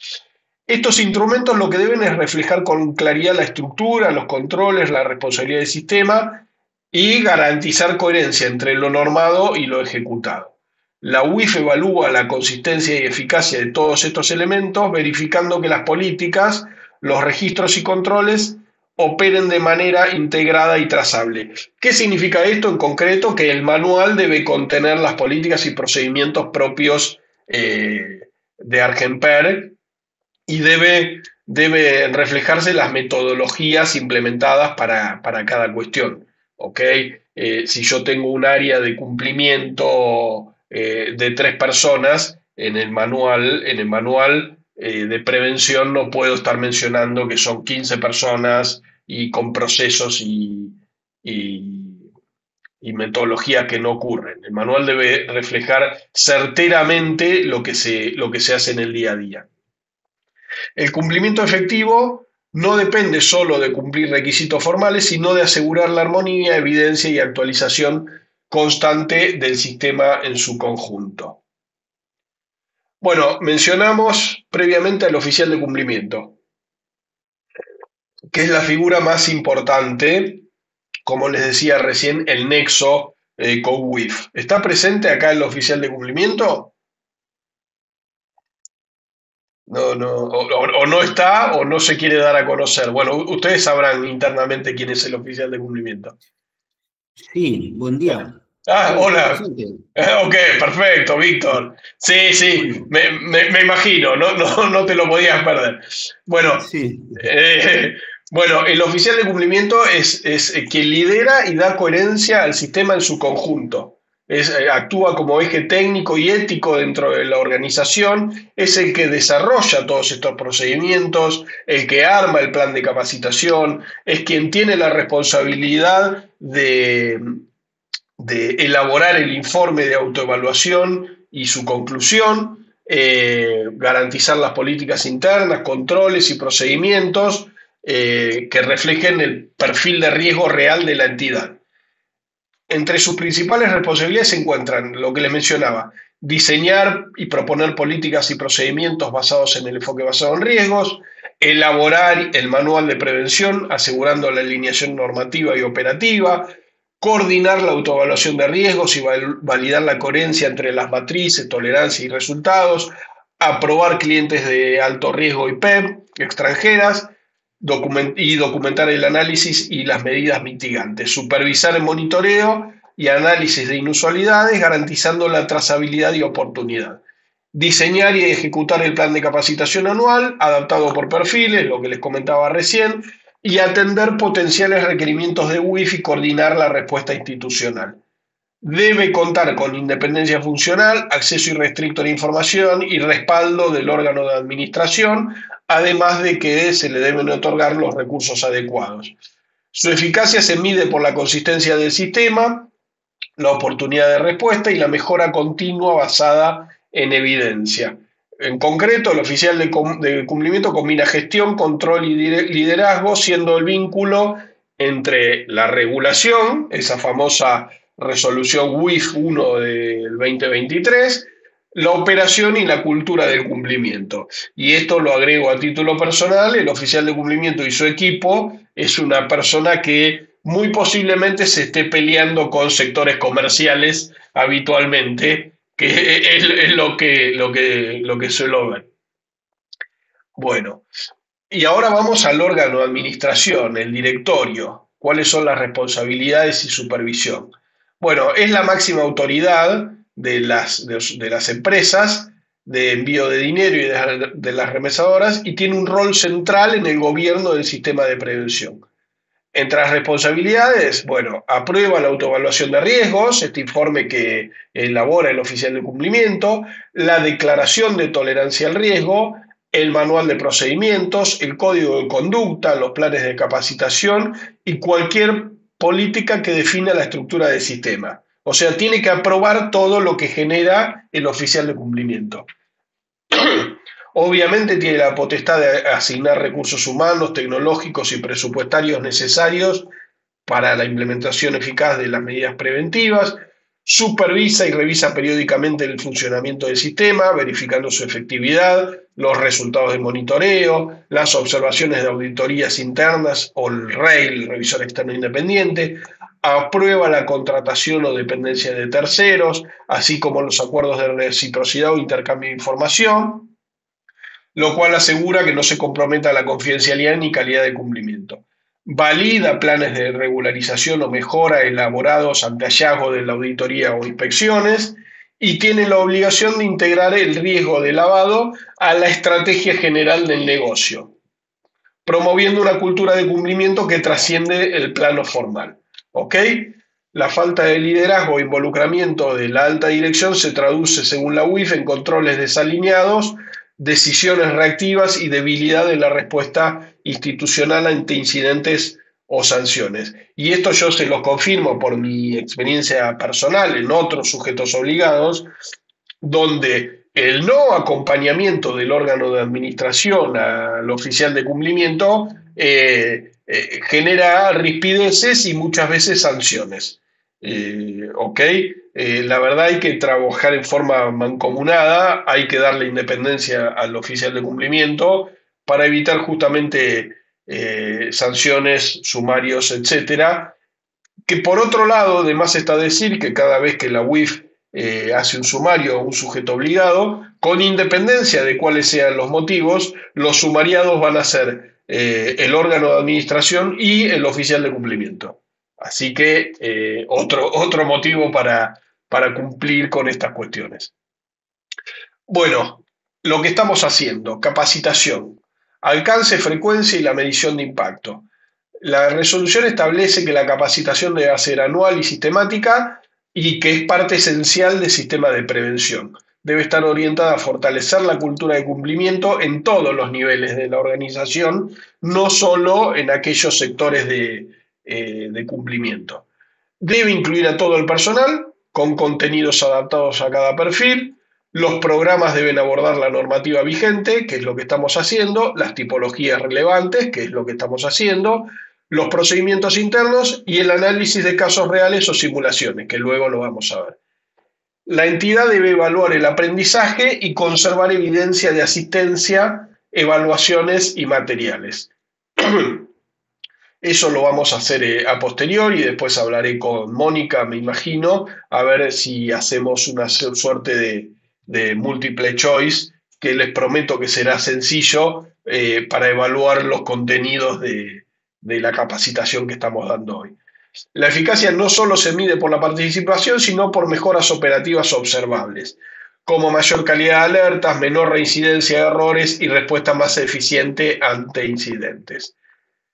Estos instrumentos lo que deben es reflejar con claridad la estructura, los controles, la responsabilidad del sistema y garantizar coherencia entre lo normado y lo ejecutado. La UIF evalúa la consistencia y eficacia de todos estos elementos, verificando que las políticas, los registros y controles operen de manera integrada y trazable. ¿Qué significa esto en concreto? Que el manual debe contener las políticas y procedimientos propios de Argenper y debe reflejarse las metodologías implementadas para cada cuestión. ¿Ok? Si yo tengo un área de cumplimiento de 3 personas, en el manual de prevención no puedo estar mencionando que son 15 personas y con procesos y, y metodologías que no ocurren. El manual debe reflejar certeramente lo que se hace en el día a día. El cumplimiento efectivo no depende solo de cumplir requisitos formales, sino de asegurar la armonía, evidencia y actualización constante del sistema en su conjunto. Bueno, mencionamos previamente al oficial de cumplimiento, que es la figura más importante, como les decía recién, el nexo con WIF. ¿Está presente acá el oficial de cumplimiento? No, no, o no está o no se quiere dar a conocer. Bueno, ustedes sabrán internamente quién es el oficial de cumplimiento. Sí, buen día. Estoy Hola. presente. Ok, perfecto, Víctor. Sí, sí, Bueno, me imagino, no te lo podías perder. Bueno, sí, eh, Bueno, el oficial de cumplimiento es quien lidera y da coherencia al sistema en su conjunto. Actúa como eje técnico y ético dentro de la organización, es el que desarrolla todos estos procedimientos, el que arma el plan de capacitación, es quien tiene la responsabilidad de elaborar el informe de autoevaluación y su conclusión, garantizar las políticas internas, controles y procedimientos que reflejen el perfil de riesgo real de la entidad. Entre sus principales responsabilidades se encuentran lo que les mencionaba: diseñar y proponer políticas y procedimientos basados en el enfoque basado en riesgos, elaborar el manual de prevención asegurando la alineación normativa y operativa, coordinar la autoevaluación de riesgos y validar la coherencia entre las matrices, tolerancia y resultados, aprobar clientes de alto riesgo y PEP extranjeras, y documentar el análisis y las medidas mitigantes, supervisar el monitoreo y análisis de inusualidades, garantizando la trazabilidad y oportunidad. Diseñar y ejecutar el plan de capacitación anual, adaptado por perfiles, lo que les comentaba recién, y atender potenciales requerimientos de UIF y coordinar la respuesta institucional. Debe contar con independencia funcional, acceso irrestricto a la información y respaldo del órgano de administración, además de que se le deben otorgar los recursos adecuados. Su eficacia se mide por la consistencia del sistema, la oportunidad de respuesta y la mejora continua basada en evidencia. En concreto, el oficial de cumplimiento combina gestión, control y liderazgo, siendo el vínculo entre la regulación, esa famosa resolución WIF 1 del 2023, la operación y la cultura del cumplimiento. Y esto lo agrego a título personal: el oficial de cumplimiento y su equipo es una persona que muy posiblemente se esté peleando con sectores comerciales habitualmente, que es lo que suelo ver. Bueno, y ahora vamos al órgano de administración, el directorio. ¿Cuáles son las responsabilidades y supervisión? Bueno, es la máxima autoridad de las empresas de envío de dinero y de las remesadoras, y tiene un rol central en el gobierno del sistema de prevención. Entre las responsabilidades, bueno, aprueba la autoevaluación de riesgos, este informe que elabora el oficial de cumplimiento, la declaración de tolerancia al riesgo, el manual de procedimientos, el código de conducta, los planes de capacitación y cualquier política que defina la estructura del sistema. O sea, tiene que aprobar todo lo que genera el oficial de cumplimiento. Obviamente tiene la potestad de asignar recursos humanos, tecnológicos y presupuestarios necesarios para la implementación eficaz de las medidas preventivas, supervisa y revisa periódicamente el funcionamiento del sistema, verificando su efectividad, los resultados de monitoreo, las observaciones de auditorías internas o el REI, el revisor externo independiente, aprueba la contratación o dependencia de terceros, así como los acuerdos de reciprocidad o intercambio de información, lo cual asegura que no se comprometa la confidencialidad ni calidad de cumplimiento. Valida planes de regularización o mejora elaborados ante hallazgo de la auditoría o inspecciones, y tiene la obligación de integrar el riesgo de lavado a la estrategia general del negocio, promoviendo una cultura de cumplimiento que trasciende el plano formal. ¿Ok? La falta de liderazgo e involucramiento de la alta dirección se traduce, según la UIF, en controles desalineados, decisiones reactivas y debilidad de la respuesta institucional ante incidentes o sanciones. Y esto yo se los confirmo por mi experiencia personal en otros sujetos obligados, donde el no acompañamiento del órgano de administración al oficial de cumplimiento genera rispideces y muchas veces sanciones. ¿Ok? La verdad, hay que trabajar en forma mancomunada, hay que darle independencia al oficial de cumplimiento para evitar justamente sanciones, sumarios, etcétera. Que por otro lado, además está decir que cada vez que la UIF hace un sumario a un sujeto obligado, con independencia de cuáles sean los motivos, los sumariados van a ser el órgano de administración y el oficial de cumplimiento. Así que otro motivo para cumplir con estas cuestiones. Bueno, lo que estamos haciendo: capacitación. Alcance, frecuencia y la medición de impacto. La resolución establece que la capacitación debe ser anual y sistemática y que es parte esencial del sistema de prevención. Debe estar orientada a fortalecer la cultura de cumplimiento en todos los niveles de la organización, no solo en aquellos sectores de cumplimiento. Debe incluir a todo el personal, con contenidos adaptados a cada perfil. Los programas deben abordar la normativa vigente, que es lo que estamos haciendo, las tipologías relevantes, que es lo que estamos haciendo, los procedimientos internos y el análisis de casos reales o simulaciones, que luego lo vamos a ver. La entidad debe evaluar el aprendizaje y conservar evidencia de asistencia, evaluaciones y materiales. Eso lo vamos a hacer a posteriori y después hablaré con Mónica, me imagino, a ver si hacemos una suerte de múltiple choice, que les prometo que será sencillo para evaluar los contenidos de la capacitación que estamos dando hoy. La eficacia no solo se mide por la participación, sino por mejoras operativas observables, como mayor calidad de alertas, menor reincidencia de errores y respuesta más eficiente ante incidentes.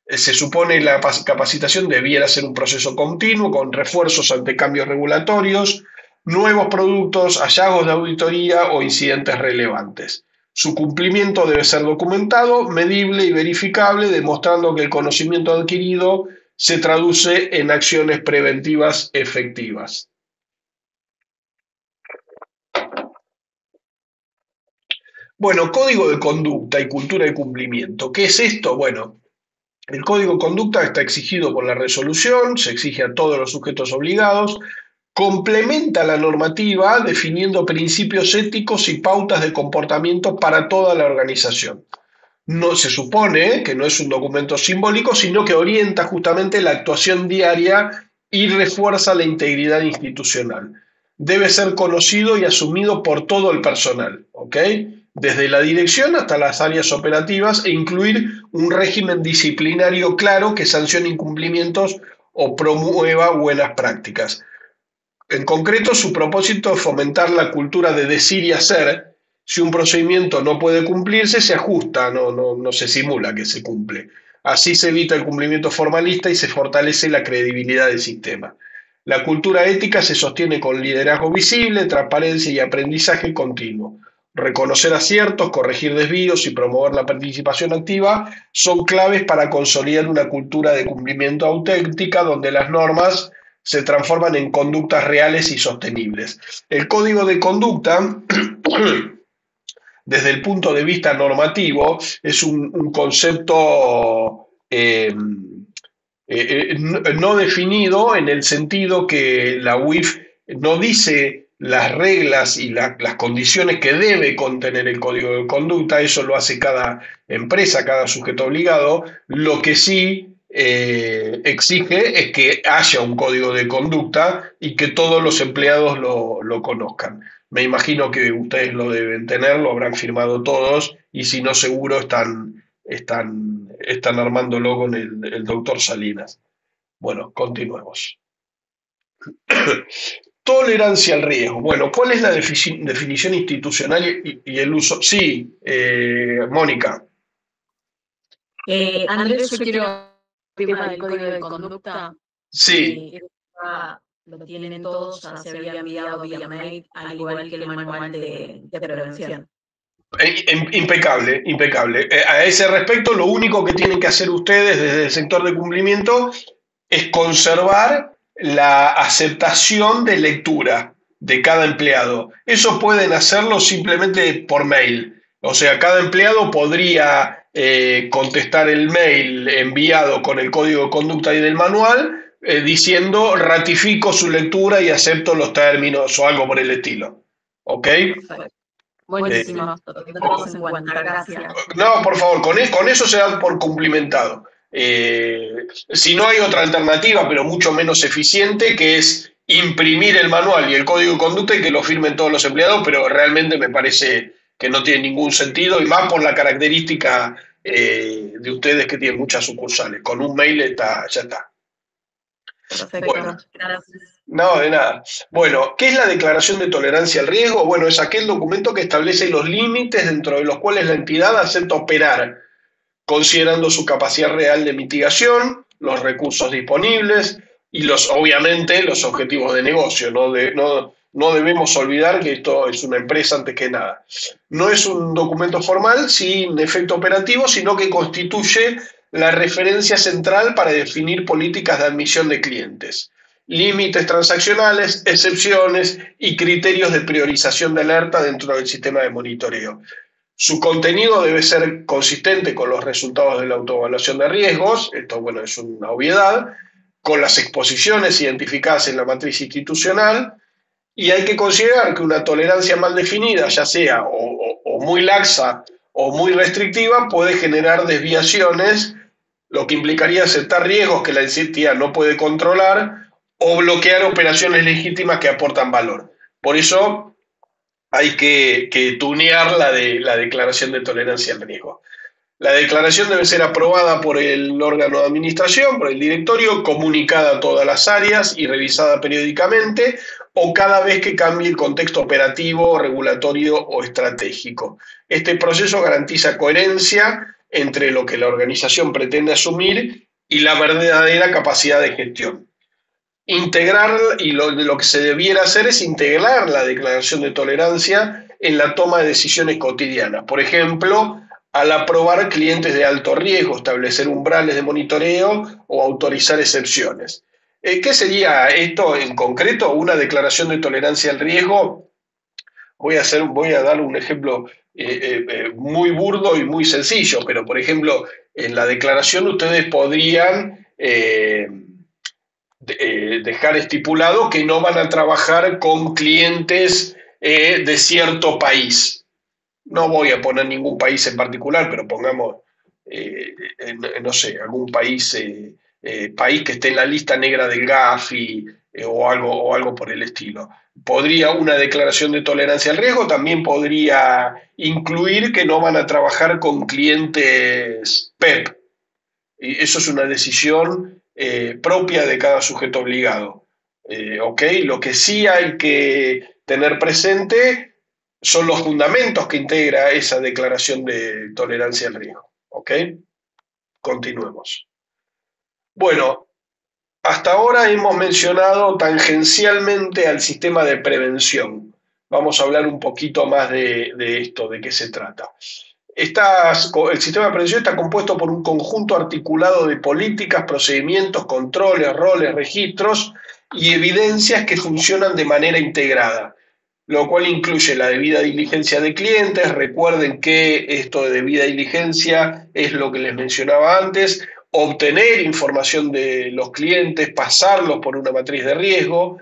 Se supone la capacitación debiera ser un proceso continuo con refuerzos ante cambios regulatorios, nuevos productos, hallazgos de auditoría o incidentes relevantes. Su cumplimiento debe ser documentado, medible y verificable, demostrando que el conocimiento adquirido se traduce en acciones preventivas efectivas. Bueno, código de conducta y cultura de cumplimiento. ¿Qué es esto? Bueno, el código de conducta está exigido por la resolución, se exige a todos los sujetos obligados, complementa la normativa definiendo principios éticos y pautas de comportamiento para toda la organización. No se supone que no es un documento simbólico, sino que orienta justamente la actuación diaria y refuerza la integridad institucional. Debe ser conocido y asumido por todo el personal, ¿ok? Desde la dirección hasta las áreas operativas, e incluir un régimen disciplinario claro que sancione incumplimientos o promueva buenas prácticas. En concreto, su propósito es fomentar la cultura de decir y hacer. Si un procedimiento no puede cumplirse, se ajusta, no se simula que se cumple. Así se evita el cumplimiento formalista y se fortalece la credibilidad del sistema. La cultura ética se sostiene con liderazgo visible, transparencia y aprendizaje continuo. Reconocer aciertos, corregir desvíos y promover la participación activa son claves para consolidar una cultura de cumplimiento auténtica donde las normas se transforman en conductas reales y sostenibles. El código de conducta, desde el punto de vista normativo, es un concepto no definido, en el sentido que la UIF no dice las reglas y las condiciones que debe contener el código de conducta. Eso lo hace cada empresa, cada sujeto obligado. Lo que sí exige es que haya un código de conducta y que todos los empleados lo conozcan. Me imagino que ustedes lo deben tener, lo habrán firmado todos, y si no, seguro están armándolo con el doctor Salinas. Bueno, continuemos. Tolerancia al riesgo. Bueno, ¿cuál es la definición institucional y el uso? Sí, Mónica. Andrés, yo quiero el tema del código de conducta. Sí. Lo tienen todos, ya se había enviado vía mail, al igual que el manual de prevención. Impecable, impecable. A ese respecto, lo único que tienen que hacer ustedes desde el sector de cumplimiento es conservar la aceptación de lectura de cada empleado. Eso pueden hacerlo simplemente por mail. O sea, cada empleado podría contestar el mail enviado con el código de conducta y del manual diciendo ratifico su lectura y acepto los términos o algo por el estilo. ¿Ok? Buenísimo, lo tenemos en cuenta, gracias. No, por favor, con eso se da por cumplimentado. Si no hay otra alternativa, pero mucho menos eficiente, que es imprimir el manual y el código de conducta y que lo firmen todos los empleados, pero realmente me parece que no tiene ningún sentido, y más por la característica de ustedes que tienen muchas sucursales. Con un mail ya está. Perfecto, bueno, gracias. No, de nada. Bueno, ¿qué es la declaración de tolerancia al riesgo? Bueno, es aquel documento que establece los límites dentro de los cuales la entidad acepta operar considerando su capacidad real de mitigación, los recursos disponibles y obviamente los objetivos de negocio. No debemos olvidar que esto es una empresa antes que nada. No es un documento formal sin efecto operativo, sino que constituye la referencia central para definir políticas de admisión de clientes, límites transaccionales, excepciones y criterios de priorización de alerta dentro del sistema de monitoreo. Su contenido debe ser consistente con los resultados de la autoevaluación de riesgos, esto bueno, es una obviedad, con las exposiciones identificadas en la matriz institucional, y hay que considerar que una tolerancia mal definida, ya sea o muy laxa o muy restrictiva, puede generar desviaciones, lo que implicaría aceptar riesgos que la entidad no puede controlar o bloquear operaciones legítimas que aportan valor. Por eso hay que tunear la declaración de tolerancia al riesgo. La declaración debe ser aprobada por el órgano de administración, por el directorio, comunicada a todas las áreas y revisada periódicamente o cada vez que cambie el contexto operativo, regulatorio o estratégico. Este proceso garantiza coherencia entre lo que la organización pretende asumir y la verdadera capacidad de gestión. Integrar, y lo que se debiera hacer es integrar la declaración de tolerancia en la toma de decisiones cotidianas. Por ejemplo, al aprobar clientes de alto riesgo, establecer umbrales de monitoreo o autorizar excepciones. ¿Qué sería esto en concreto? Una declaración de tolerancia al riesgo. Voy a dar un ejemplo muy burdo y muy sencillo, pero por ejemplo, en la declaración ustedes podrían dejar estipulado que no van a trabajar con clientes de cierto país. No voy a poner ningún país en particular, pero pongamos, no sé, algún país que esté en la lista negra del Gafi o algo por el estilo. Una declaración de tolerancia al riesgo también podría incluir que no van a trabajar con clientes PEP. Y eso es una decisión propia de cada sujeto obligado. ¿Okay? Lo que sí hay que tener presente son los fundamentos que integra esa declaración de tolerancia al riesgo. ¿Ok? Continuemos. Bueno, hasta ahora hemos mencionado tangencialmente al sistema de prevención. Vamos a hablar un poquito más de esto, de qué se trata. El sistema de prevención está compuesto por un conjunto articulado de políticas, procedimientos, controles, roles, registros y evidencias que funcionan de manera integrada, lo cual incluye la debida diligencia de clientes. Recuerden que esto de debida diligencia es lo que les mencionaba antes: obtener información de los clientes, pasarlos por una matriz de riesgo.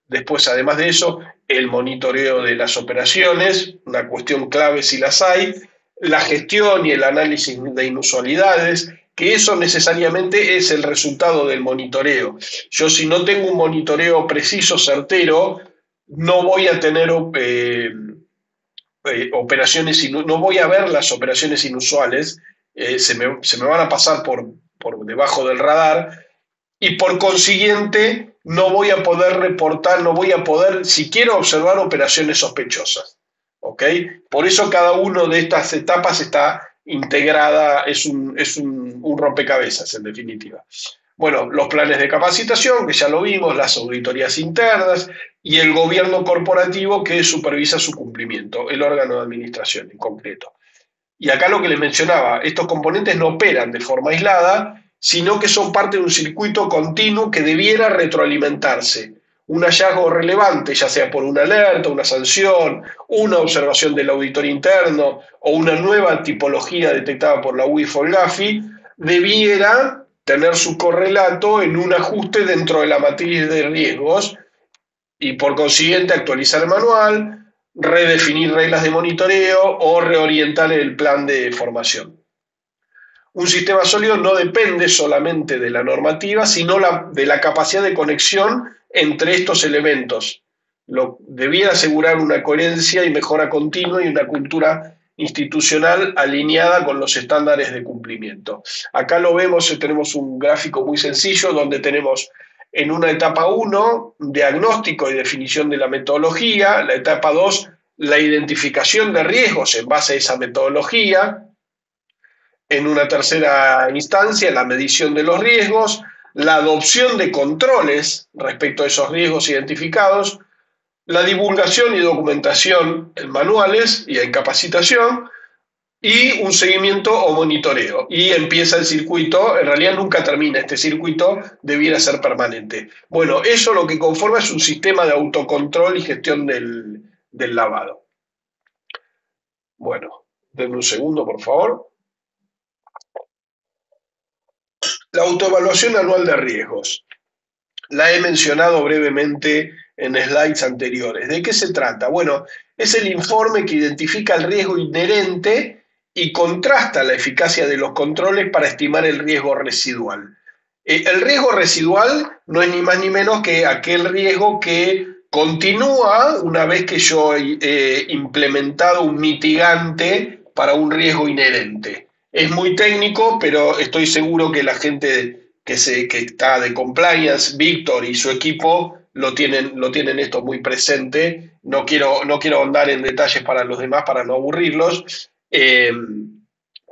Después, además de eso, el monitoreo de las operaciones, una cuestión clave si las hay, la gestión y el análisis de inusualidades, que eso necesariamente es el resultado del monitoreo. Yo, si no tengo un monitoreo preciso, certero, no voy a tener operaciones, no voy a ver las operaciones inusuales, se me van a pasar por debajo del radar, y por consiguiente no voy a poder reportar, no voy a poder siquiera observar operaciones sospechosas. ¿Ok? Por eso cada una de estas etapas está integrada, es un rompecabezas en definitiva. Bueno, los planes de capacitación, que ya lo vimos, las auditorías internas y el gobierno corporativo que supervisa su cumplimiento, el órgano de administración en concreto. Y acá lo que les mencionaba, estos componentes no operan de forma aislada, sino que son parte de un circuito continuo que debiera retroalimentarse. Un hallazgo relevante, ya sea por una alerta, una sanción, una observación del auditor interno o una nueva tipología detectada por la UIF o el Gafi, debiera tener su correlato en un ajuste dentro de la matriz de riesgos y por consiguiente actualizar el manual, redefinir reglas de monitoreo o reorientar el plan de formación. Un sistema sólido no depende solamente de la normativa, sino de la capacidad de conexión entre estos elementos. Debiera asegurar una coherencia y mejora continua y una cultura institucional alineada con los estándares de cumplimiento. Acá lo vemos, tenemos un gráfico muy sencillo donde tenemos en una etapa 1, diagnóstico y definición de la metodología, la etapa 2, la identificación de riesgos en base a esa metodología, En una tercera instancia, la medición de los riesgos, la adopción de controles respecto a esos riesgos identificados, la divulgación y documentación en manuales y en capacitación, y un seguimiento o monitoreo. Y empieza el circuito, en realidad nunca termina este circuito, debiera ser permanente. Bueno, eso lo que conforma es un sistema de autocontrol y gestión del lavado. Bueno, denme un segundo, por favor. La autoevaluación anual de riesgos. La he mencionado brevemente en slides anteriores. ¿De qué se trata? Bueno, es el informe que identifica el riesgo inherente y contrasta la eficacia de los controles para estimar el riesgo residual. El riesgo residual no es ni más ni menos que aquel riesgo que continúa una vez que yo he implementado un mitigante para un riesgo inherente. Es muy técnico, pero estoy seguro que la gente que está de compliance, Víctor y su equipo, lo tienen esto muy presente. No quiero ahondar en detalles para los demás para no aburrirlos,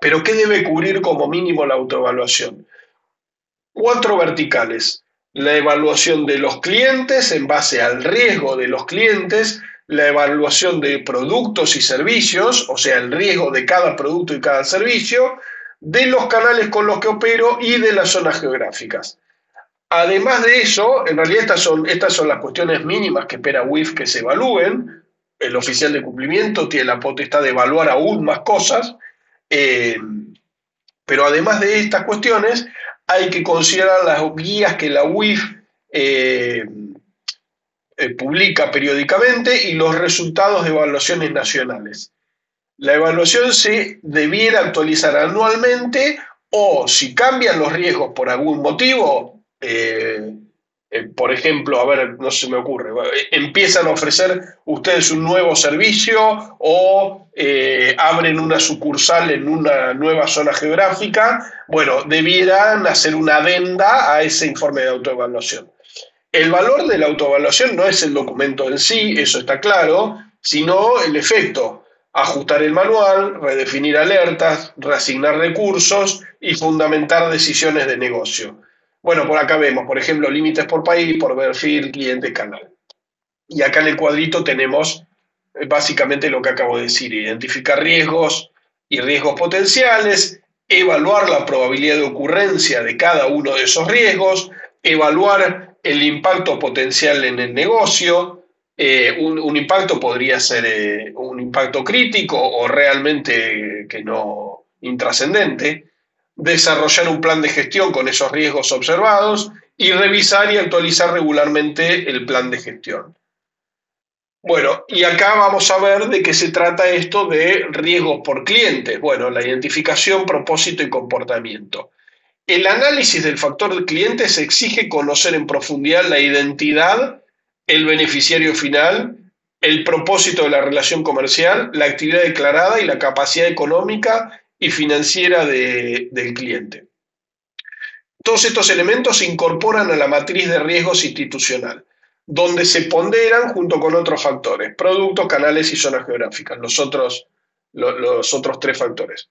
pero ¿qué debe cubrir como mínimo la autoevaluación? 4 verticales: la evaluación de los clientes en base al riesgo de los clientes, la evaluación de productos y servicios, o sea, el riesgo de cada producto y cada servicio, de los canales con los que opero y de las zonas geográficas. Además de eso, en realidad estas son las cuestiones mínimas que espera WIF que se evalúen. El oficial de cumplimiento tiene la potestad de evaluar aún más cosas, pero además de estas cuestiones, hay que considerar las guías que la WIF publica periódicamente y los resultados de evaluaciones nacionales. La evaluación se debiera actualizar anualmente, o si cambian los riesgos por algún motivo, por ejemplo, a ver, no se me ocurre, empiezan a ofrecer ustedes un nuevo servicio o abren una sucursal en una nueva zona geográfica, bueno, debieran hacer una adenda a ese informe de autoevaluación. El valor de la autoevaluación no es el documento en sí, eso está claro, sino el efecto: ajustar el manual, redefinir alertas, reasignar recursos y fundamentar decisiones de negocio. Bueno, por acá vemos, por ejemplo, límites por país, por perfil, cliente, canal. Y acá en el cuadrito tenemos básicamente lo que acabo de decir: identificar riesgos y riesgos potenciales, evaluar la probabilidad de ocurrencia de cada uno de esos riesgos, evaluar el impacto potencial en el negocio. Un impacto podría ser un impacto crítico o realmente que no intrascendente. Desarrollar un plan de gestión con esos riesgos observados y revisar y actualizar regularmente el plan de gestión. Bueno, y acá vamos a ver de qué se trata esto de riesgos por clientes. Bueno, la identificación, propósito y comportamiento. El análisis del factor del cliente se exige conocer en profundidad la identidad, el beneficiario final, el propósito de la relación comercial, la actividad declarada y la capacidad económica y financiera del cliente. Todos estos elementos se incorporan a la matriz de riesgos institucional, donde se ponderan junto con otros factores: productos, canales y zonas geográficas, los otros 3 factores.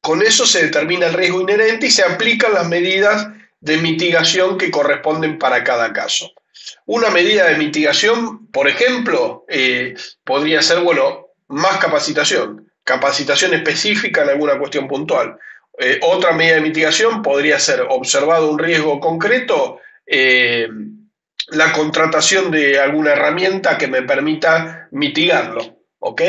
Con eso se determina el riesgo inherente y se aplican las medidas de mitigación que corresponden para cada caso. Una medida de mitigación, por ejemplo, podría ser, bueno, más capacitación específica en alguna cuestión puntual. Otra medida de mitigación podría ser, observado un riesgo concreto, la contratación de alguna herramienta que me permita mitigarlo, ¿ok?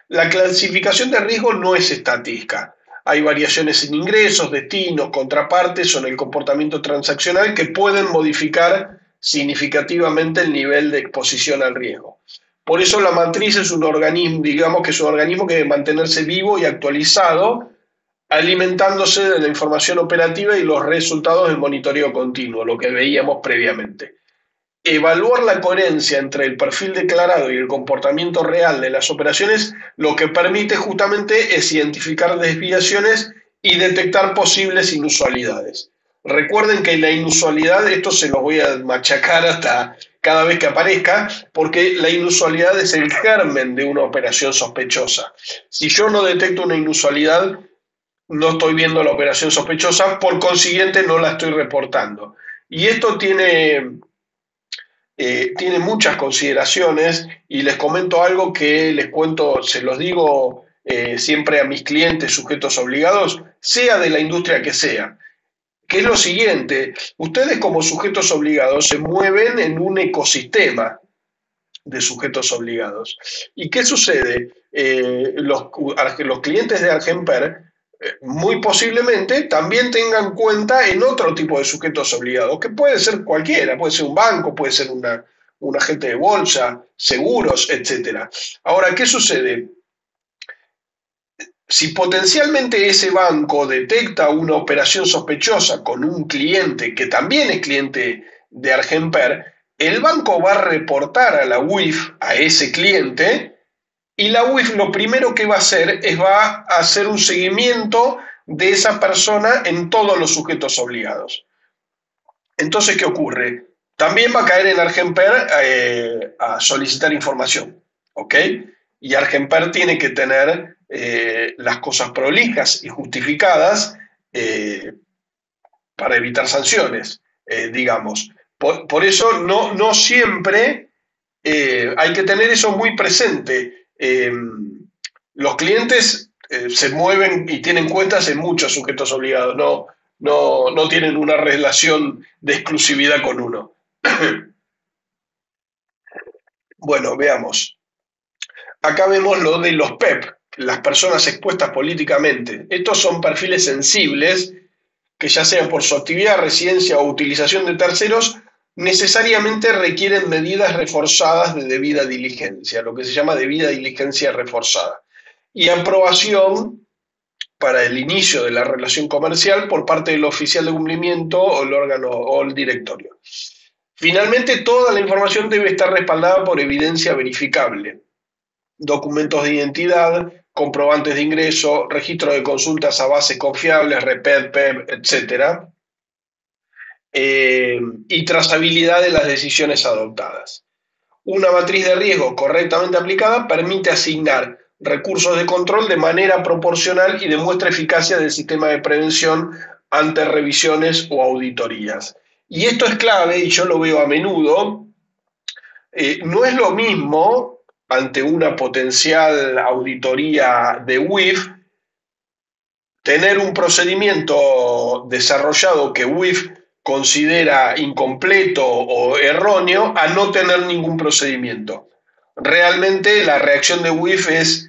La clasificación de riesgo no es estática. Hay variaciones en ingresos, destinos, contrapartes o en el comportamiento transaccional que pueden modificar significativamente el nivel de exposición al riesgo. Por eso la matriz es un organismo, digamos que es un organismo que debe mantenerse vivo y actualizado, alimentándose de la información operativa y los resultados del monitoreo continuo, lo que veíamos previamente. Evaluar la coherencia entre el perfil declarado y el comportamiento real de las operaciones lo que permite justamente es identificar desviaciones y detectar posibles inusualidades. Recuerden que la inusualidad, esto se lo voy a machacar hasta cada vez que aparezca, porque la inusualidad es el germen de una operación sospechosa. Si yo no detecto una inusualidad, no estoy viendo la operación sospechosa, por consiguiente no la estoy reportando. Y esto tiene muchas consideraciones y les comento algo que les cuento, se los digo siempre a mis clientes sujetos obligados, sea de la industria que sea, que es lo siguiente: ustedes como sujetos obligados se mueven en un ecosistema de sujetos obligados. ¿Y qué sucede? Los clientes de Argenper muy posiblemente también tengan cuenta en otro tipo de sujetos obligados, que puede ser cualquiera, puede ser un banco, puede ser un agente de bolsa, seguros, etc. Ahora, ¿qué sucede? Si potencialmente ese banco detecta una operación sospechosa con un cliente que también es cliente de Argenper, el banco va a reportar a la UIF a ese cliente, y la UIF lo primero que va a hacer es va a hacer un seguimiento de esa persona en todos los sujetos obligados. Entonces, ¿qué ocurre? También va a caer en Argenper a solicitar información, ¿ok? Y Argenper tiene que tener las cosas prolijas y justificadas para evitar sanciones, digamos. Por eso no siempre hay que tener eso muy presente. Los clientes se mueven y tienen cuentas en muchos sujetos obligados, no tienen una relación de exclusividad con uno. Bueno, veamos. Acá vemos lo de los PEP, las personas expuestas políticamente. Estos son perfiles sensibles que, ya sea por su actividad, residencia o utilización de terceros, necesariamente requieren medidas reforzadas de debida diligencia, lo que se llama debida diligencia reforzada, y aprobación para el inicio de la relación comercial por parte del oficial de cumplimiento o el órgano o el directorio. Finalmente, toda la información debe estar respaldada por evidencia verificable: documentos de identidad, comprobantes de ingreso, registro de consultas a bases confiables, REPET, PEP, etc. Y trazabilidad de las decisiones adoptadas. Una matriz de riesgo correctamente aplicada permite asignar recursos de control de manera proporcional y demuestra eficacia del sistema de prevención ante revisiones o auditorías. Y esto es clave, y yo lo veo a menudo. No es lo mismo, ante una potencial auditoría de UIF, tener un procedimiento desarrollado que UIF considera incompleto o erróneo, a no tener ningún procedimiento. Realmente la reacción de UIF es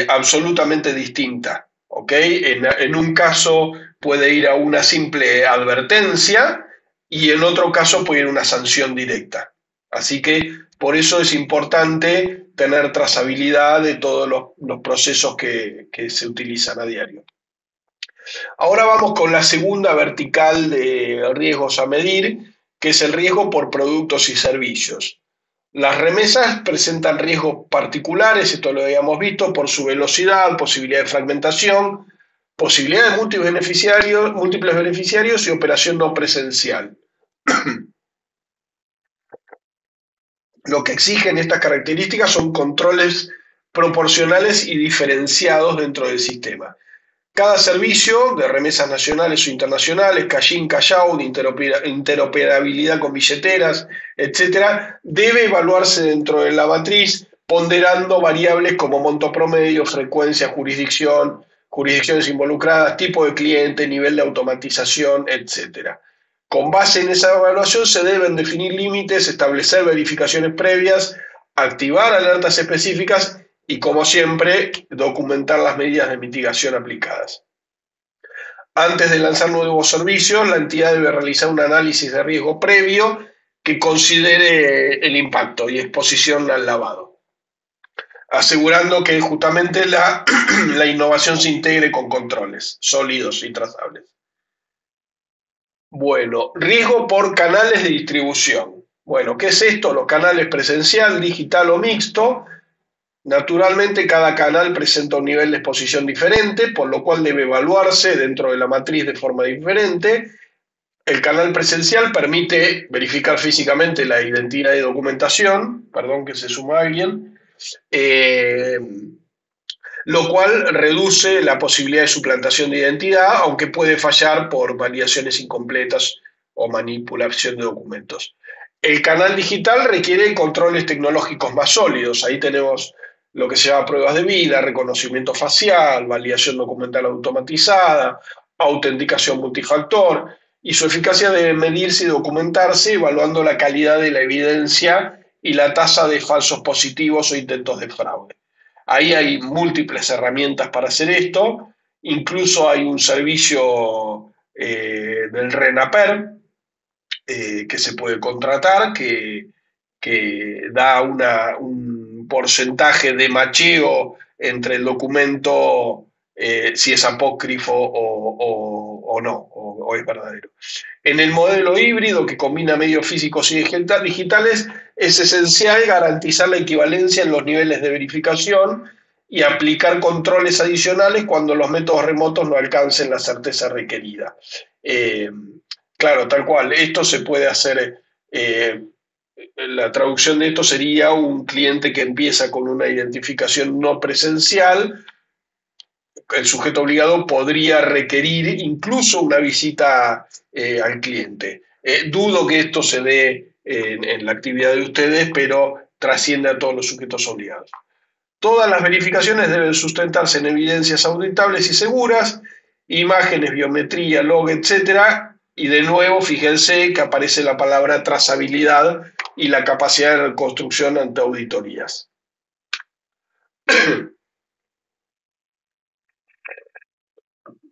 absolutamente distinta, ¿ok? En un caso puede ir a una simple advertencia y en otro caso puede ir a una sanción directa. Así que por eso es importante tener trazabilidad de todos los procesos que se utilizan a diario. Ahora vamos con la segunda vertical de riesgos a medir, que es el riesgo por productos y servicios. Las remesas presentan riesgos particulares, esto lo habíamos visto, por su velocidad, posibilidad de fragmentación, posibilidad de múltiples beneficiarios y operación no presencial. Lo que exigen estas características son controles proporcionales y diferenciados dentro del sistema. Cada servicio de remesas nacionales o internacionales, cash-in, cash-out, interoperabilidad con billeteras, etc., debe evaluarse dentro de la matriz, ponderando variables como monto promedio, frecuencia, jurisdicciones involucradas, tipo de cliente, nivel de automatización, etc. Con base en esa evaluación se deben definir límites, establecer verificaciones previas, activar alertas específicas y, como siempre, documentar las medidas de mitigación aplicadas. Antes de lanzar nuevos servicios, la entidad debe realizar un análisis de riesgo previo que considere el impacto y exposición al lavado, asegurando que justamente la innovación se integre con controles sólidos y trazables. Bueno, riesgo por canales de distribución. Bueno, ¿qué es esto? Los canales presencial, digital o mixto. Naturalmente, cada canal presenta un nivel de exposición diferente, por lo cual debe evaluarse dentro de la matriz de forma diferente. El canal presencial permite verificar físicamente la identidad y documentación. Perdón, que se suma alguien. lo cual reduce la posibilidad de suplantación de identidad, aunque puede fallar por validaciones incompletas o manipulación de documentos. El canal digital requiere controles tecnológicos más sólidos. Ahí tenemos lo que se llama pruebas de vida, reconocimiento facial, validación documental automatizada, autenticación multifactor, y su eficacia debe medirse y documentarse evaluando la calidad de la evidencia y la tasa de falsos positivos o intentos de fraude. Ahí hay múltiples herramientas para hacer esto, incluso hay un servicio del RENAPER que se puede contratar que da un porcentaje de macheo entre el documento, si es apócrifo o no, o es verdadero. En el modelo híbrido que combina medios físicos y digitales, es esencial garantizar la equivalencia en los niveles de verificación y aplicar controles adicionales cuando los métodos remotos no alcancen la certeza requerida. Claro, tal cual, esto se puede hacer, la traducción de esto sería un cliente que empieza con una identificación no presencial. El sujeto obligado podría requerir incluso una visita al cliente. Dudo que esto se dé en la actividad de ustedes, pero trasciende a todos los sujetos obligados. Todas las verificaciones deben sustentarse en evidencias auditables y seguras, imágenes, biometría, log, etcétera. Y de nuevo, fíjense que aparece la palabra trazabilidad y la capacidad de reconstrucción ante auditorías.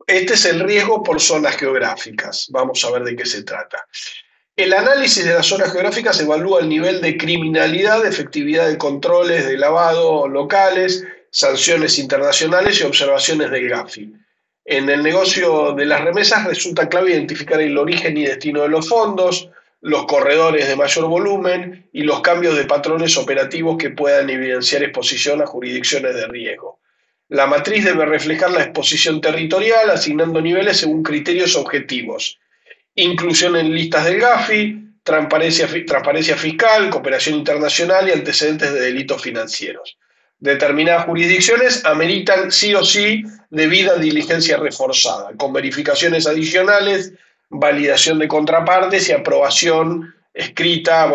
Este es el riesgo por zonas geográficas. Vamos a ver de qué se trata. El análisis de las zonas geográficas evalúa el nivel de criminalidad, efectividad de controles de lavado locales, sanciones internacionales y observaciones del Gafi. En el negocio de las remesas resulta clave identificar el origen y destino de los fondos, los corredores de mayor volumen y los cambios de patrones operativos que puedan evidenciar exposición a jurisdicciones de riesgo. La matriz debe reflejar la exposición territorial, asignando niveles según criterios objetivos. Inclusión en listas del Gafi, transparencia fiscal, cooperación internacional y antecedentes de delitos financieros. Determinadas jurisdicciones ameritan sí o sí debida diligencia reforzada, con verificaciones adicionales, validación de contrapartes y aprobación escrita,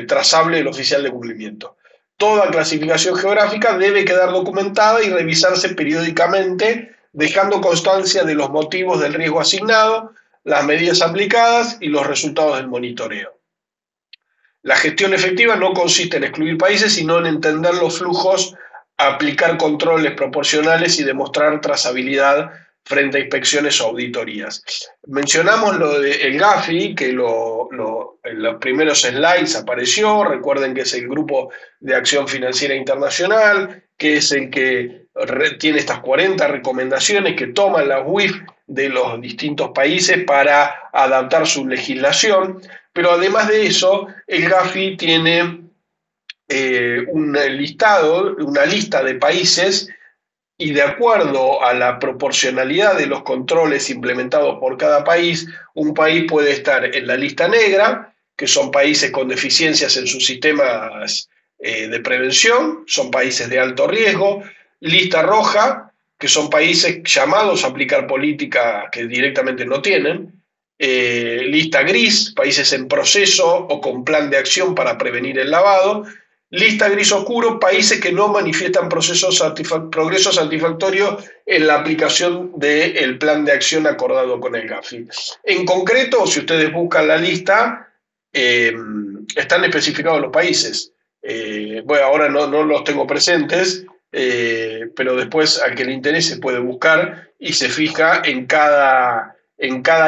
trazable del oficial de cumplimiento. Toda clasificación geográfica debe quedar documentada y revisarse periódicamente, dejando constancia de los motivos del riesgo asignado, las medidas aplicadas y los resultados del monitoreo. La gestión efectiva no consiste en excluir países, sino en entender los flujos, aplicar controles proporcionales y demostrar trazabilidad frente a inspecciones o auditorías. Mencionamos lo del Gafi, que en los primeros slides apareció. Recuerden que es el Grupo de Acción Financiera Internacional, que es el que tiene estas 40 recomendaciones que toman la UIF de los distintos países para adaptar su legislación. Pero además de eso, el Gafi tiene un listado, una lista de países, y de acuerdo a la proporcionalidad de los controles implementados por cada país, un país puede estar en la lista negra, que son países con deficiencias en sus sistemas de prevención, son países de alto riesgo; lista roja, que son países llamados a aplicar política que directamente no tienen; lista gris, países en proceso o con plan de acción para prevenir el lavado; lista gris oscuro, países que no manifiestan progreso satisfactorio en la aplicación del plan de acción acordado con el Gafi. En concreto, si ustedes buscan la lista, están especificados los países. Ahora no los tengo presentes, pero después al que le interese puede buscar y se fija en cada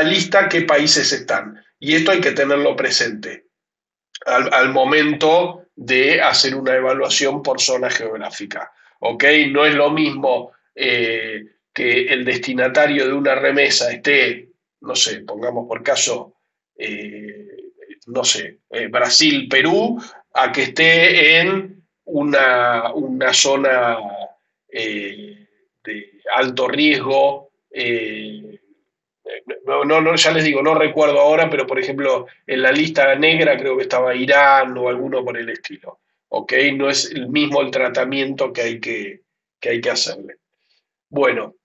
lista qué países están. Y esto hay que tenerlo presente al momento de hacer una evaluación por zona geográfica. ¿Ok? No es lo mismo que el destinatario de una remesa esté, no sé, pongamos por caso, Brasil, Perú, a que esté en una zona de alto riesgo. Ya les digo, no recuerdo ahora, pero por ejemplo, en la lista negra creo que estaba Irán o alguno por el estilo. ¿Ok? No es el mismo el tratamiento que que hay que hacerle. Bueno,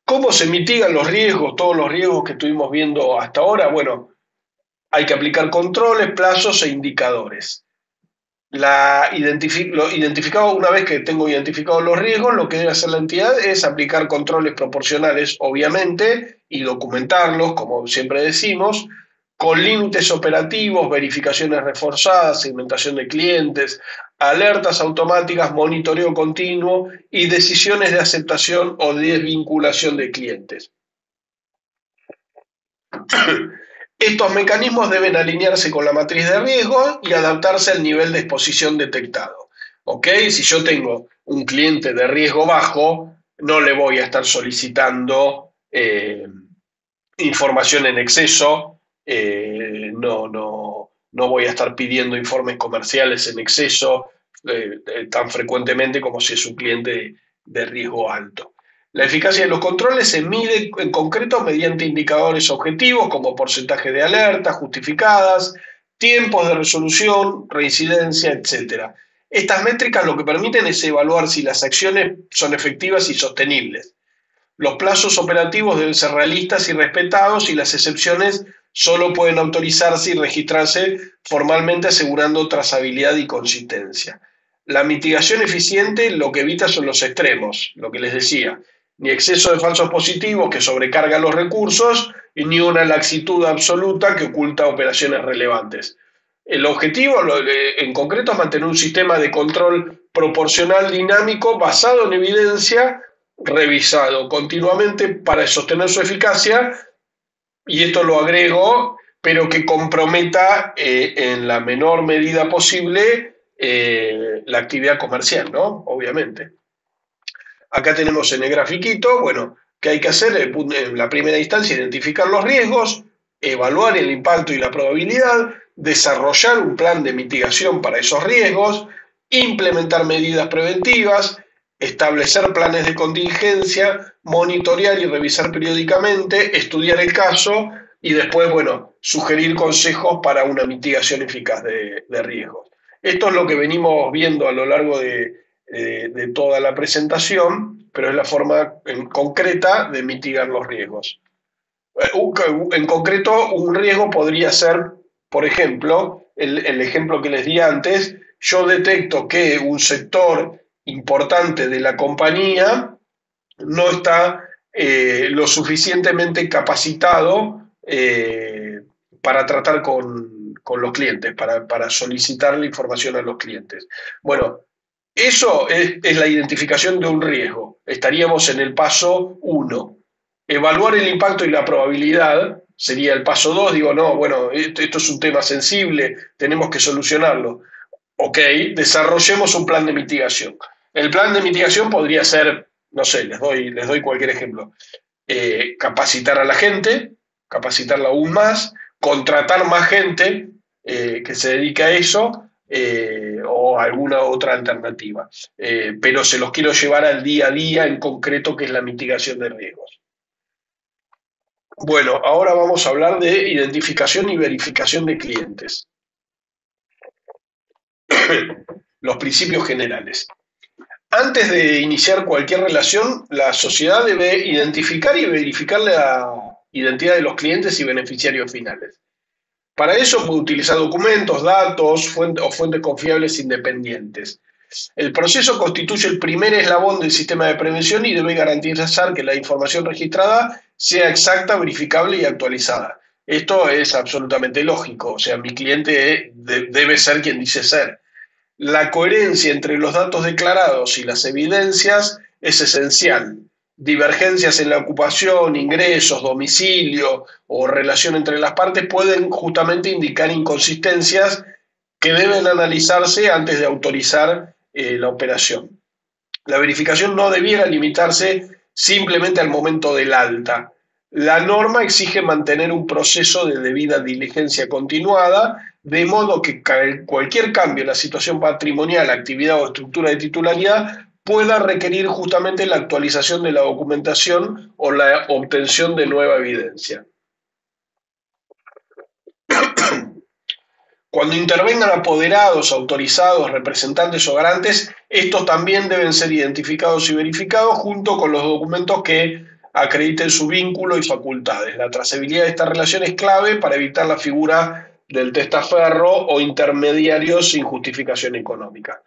¿cómo se mitigan los riesgos, todos los riesgos que estuvimos viendo hasta ahora? Bueno, hay que aplicar controles, plazos e indicadores. Una vez que tengo identificados los riesgos, lo que debe hacer la entidad es aplicar controles proporcionales, obviamente, y documentarlos, como siempre decimos, con límites operativos, verificaciones reforzadas, segmentación de clientes, alertas automáticas, monitoreo continuo y decisiones de aceptación o desvinculación de clientes. Estos mecanismos deben alinearse con la matriz de riesgo y adaptarse al nivel de exposición detectado. ¿Ok? Si yo tengo un cliente de riesgo bajo, no le voy a estar solicitando información en exceso, no voy a estar pidiendo informes comerciales en exceso tan frecuentemente como si es un cliente de riesgo alto. La eficacia de los controles se mide en concreto mediante indicadores objetivos como porcentaje de alertas justificadas, tiempos de resolución, reincidencia, etc. Estas métricas lo que permiten es evaluar si las acciones son efectivas y sostenibles. Los plazos operativos deben ser realistas y respetados y las excepciones solo pueden autorizarse y registrarse formalmente asegurando trazabilidad y consistencia. La mitigación eficiente lo que evita son los extremos, lo que les decía, ni exceso de falsos positivos que sobrecargan los recursos y ni una laxitud absoluta que oculta operaciones relevantes. El objetivo en concreto es mantener un sistema de control proporcional dinámico basado en evidencia, revisado continuamente para sostener su eficacia, y esto lo agrego, pero que comprometa en la menor medida posible la actividad comercial, ¿no? Obviamente. Acá tenemos en el grafiquito, bueno, ¿qué hay que hacer? En la primera instancia, identificar los riesgos, evaluar el impacto y la probabilidad, desarrollar un plan de mitigación para esos riesgos, implementar medidas preventivas, establecer planes de contingencia, monitorear y revisar periódicamente, estudiar el caso y después, bueno, sugerir consejos para una mitigación eficaz de riesgos. Esto es lo que venimos viendo a lo largo de toda la presentación, pero es la forma concreta de mitigar los riesgos. En concreto, un riesgo podría ser, por ejemplo, el ejemplo que les di antes, yo detecto que un sector importante de la compañía no está lo suficientemente capacitado para tratar con los clientes, para solicitar la información a los clientes. Bueno, eso es la identificación de un riesgo. Estaríamos en el paso 1. Evaluar el impacto y la probabilidad sería el paso 2. Digo, no, bueno, esto es un tema sensible, tenemos que solucionarlo. Ok, desarrollemos un plan de mitigación. El plan de mitigación podría ser, no sé, les doy cualquier ejemplo. Capacitar a la gente, capacitarla aún más, contratar más gente que se dedique a eso, o alguna otra alternativa. Pero se los quiero llevar al día a día en concreto, que es la mitigación de riesgos. Bueno, ahora vamos a hablar de identificación y verificación de clientes. Los principios generales. Antes de iniciar cualquier relación, la sociedad debe identificar y verificar la identidad de los clientes y beneficiarios finales. Para eso puede utilizar documentos, datos o fuentes confiables independientes. El proceso constituye el primer eslabón del sistema de prevención y debe garantizar que la información registrada sea exacta, verificable y actualizada. Esto es absolutamente lógico, o sea, mi cliente debe ser quien dice ser. La coherencia entre los datos declarados y las evidencias es esencial. Divergencias en la ocupación, ingresos, domicilio o relación entre las partes pueden justamente indicar inconsistencias que deben analizarse antes de autorizar la operación. La verificación no debiera limitarse simplemente al momento del alta. La norma exige mantener un proceso de debida diligencia continuada, de modo que cualquier cambio en la situación patrimonial, actividad o estructura de titularidad pueda requerir justamente la actualización de la documentación o la obtención de nueva evidencia. Cuando intervengan apoderados, autorizados, representantes o garantes, estos también deben ser identificados y verificados junto con los documentos que acrediten su vínculo y facultades. La trazabilidad de esta relación es clave para evitar la figura del testaferro o intermediario sin justificación económica.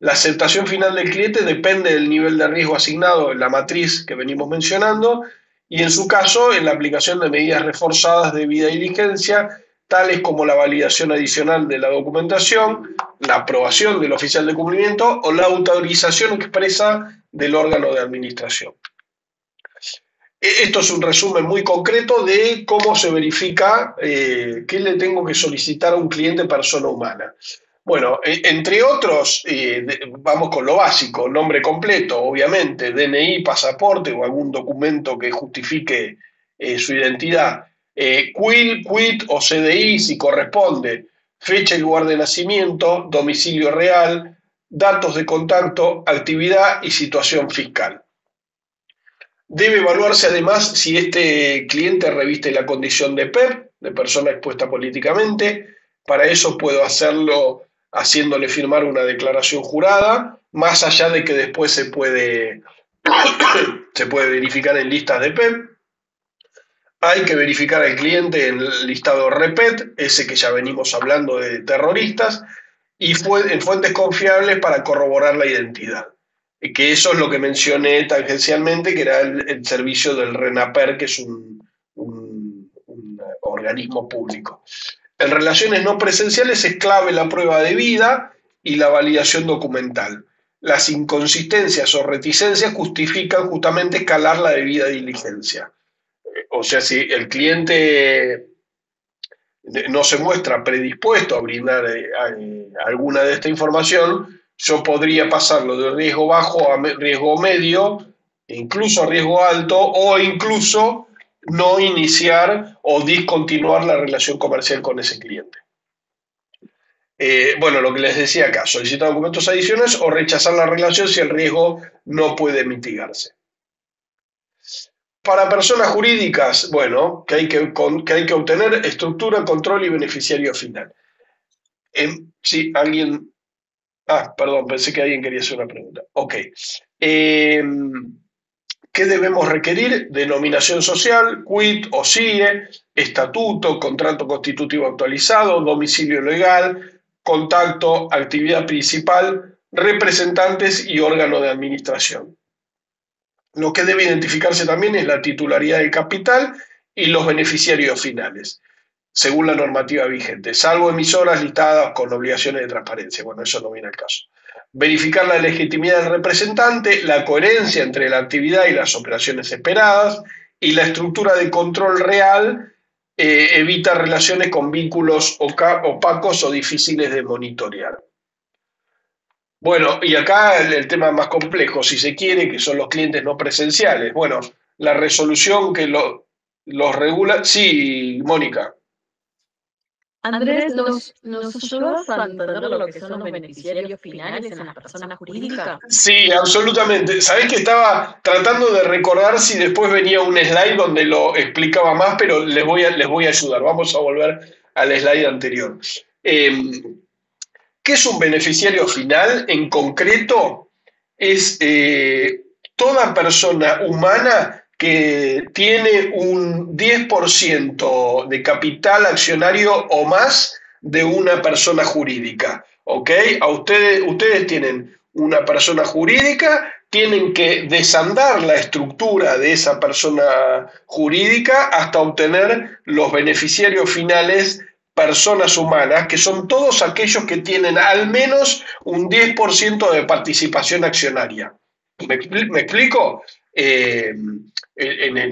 La aceptación final del cliente depende del nivel de riesgo asignado en la matriz que venimos mencionando y, en su caso, en la aplicación de medidas reforzadas de debida diligencia, tales como la validación adicional de la documentación, la aprobación del oficial de cumplimiento o la autorización expresa del órgano de administración. Esto es un resumen muy concreto de cómo se verifica qué le tengo que solicitar a un cliente persona humana. Bueno, entre otros, vamos con lo básico: nombre completo, obviamente, DNI, pasaporte o algún documento que justifique su identidad, CUIL, CUIT o CDI si corresponde, fecha y lugar de nacimiento, domicilio real, datos de contacto, actividad y situación fiscal. Debe evaluarse además si este cliente reviste la condición de PEP, de persona expuesta políticamente. Para eso puedo hacerlo haciéndole firmar una declaración jurada, más allá de que después se puede verificar en listas de PEP. Hay que verificar al cliente en el listado REPET, ese que ya venimos hablando de terroristas, y en fuentes confiables para corroborar la identidad. Que eso es lo que mencioné tangencialmente, que era el servicio del RENAPER, que es un organismo público. En relaciones no presenciales es clave la prueba de vida y la validación documental. Las inconsistencias o reticencias justifican justamente escalar la debida diligencia. O sea, si el cliente no se muestra predispuesto a brindar alguna de esta información, yo podría pasarlo de riesgo bajo a riesgo medio, incluso a riesgo alto, o incluso no iniciar o discontinuar la relación comercial con ese cliente. Bueno, lo que les decía acá: solicitar documentos adicionales o rechazar la relación si el riesgo no puede mitigarse. Para personas jurídicas, bueno, que hay que obtener estructura, control y beneficiario final. Sí, alguien... perdón, pensé que alguien quería hacer una pregunta. Ok. ¿Qué debemos requerir? Denominación social, CUIT o CIE, estatuto, contrato constitutivo actualizado, domicilio legal, contacto, actividad principal, representantes y órgano de administración. Lo que debe identificarse también es la titularidad del capital y los beneficiarios finales, según la normativa vigente, salvo emisoras listadas con obligaciones de transparencia. Bueno, eso no viene al caso. Verificar la legitimidad del representante, la coherencia entre la actividad y las operaciones esperadas, y la estructura de control real evita relaciones con vínculos opacos o difíciles de monitorear. Bueno, y acá el tema más complejo, si se quiere, que son los clientes no presenciales. Bueno, la resolución que los regula... Sí, Mónica. Andrés, ¿nos ayudas a entender lo que son los beneficiarios finales en las personas jurídicas? Sí, absolutamente. Sabés que estaba tratando de recordar si después venía un slide donde lo explicaba más, pero les voy a ayudar. Vamos a volver al slide anterior. ¿Qué es un beneficiario final? En concreto, es toda persona humana que tiene un 10% de capital accionario o más de una persona jurídica. ¿Ok? Ustedes tienen una persona jurídica, tienen que desandar la estructura de esa persona jurídica hasta obtener los beneficiarios finales, personas humanas, que son todos aquellos que tienen al menos un 10% de participación accionaria. ¿Me explico? En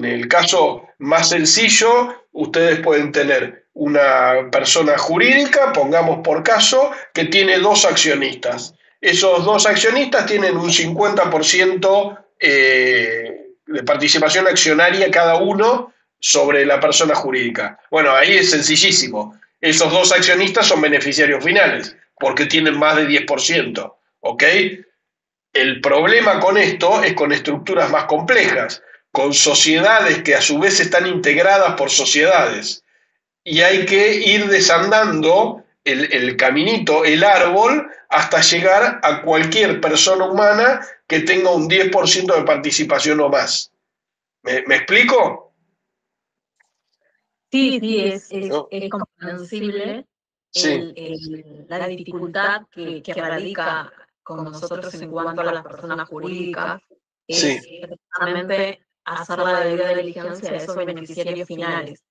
el caso más sencillo, ustedes pueden tener una persona jurídica, pongamos por caso, que tiene 2 accionistas. Esos 2 accionistas tienen un 50% de participación accionaria cada uno sobre la persona jurídica. Bueno, ahí es sencillísimo. Esos 2 accionistas son beneficiarios finales, porque tienen más de 10%, ¿ok? El problema con esto es con estructuras más complejas, con sociedades que a su vez están integradas por sociedades. Y hay que ir desandando el caminito, el árbol, hasta llegar a cualquier persona humana que tenga un 10% de participación o más. ¿Me explico? Sí, sí, es ¿No? comprensible Sí, la dificultad que radica con nosotros en cuanto a las personas jurídicas, es sí, precisamente hacer la debida diligencia de esos beneficiarios finales,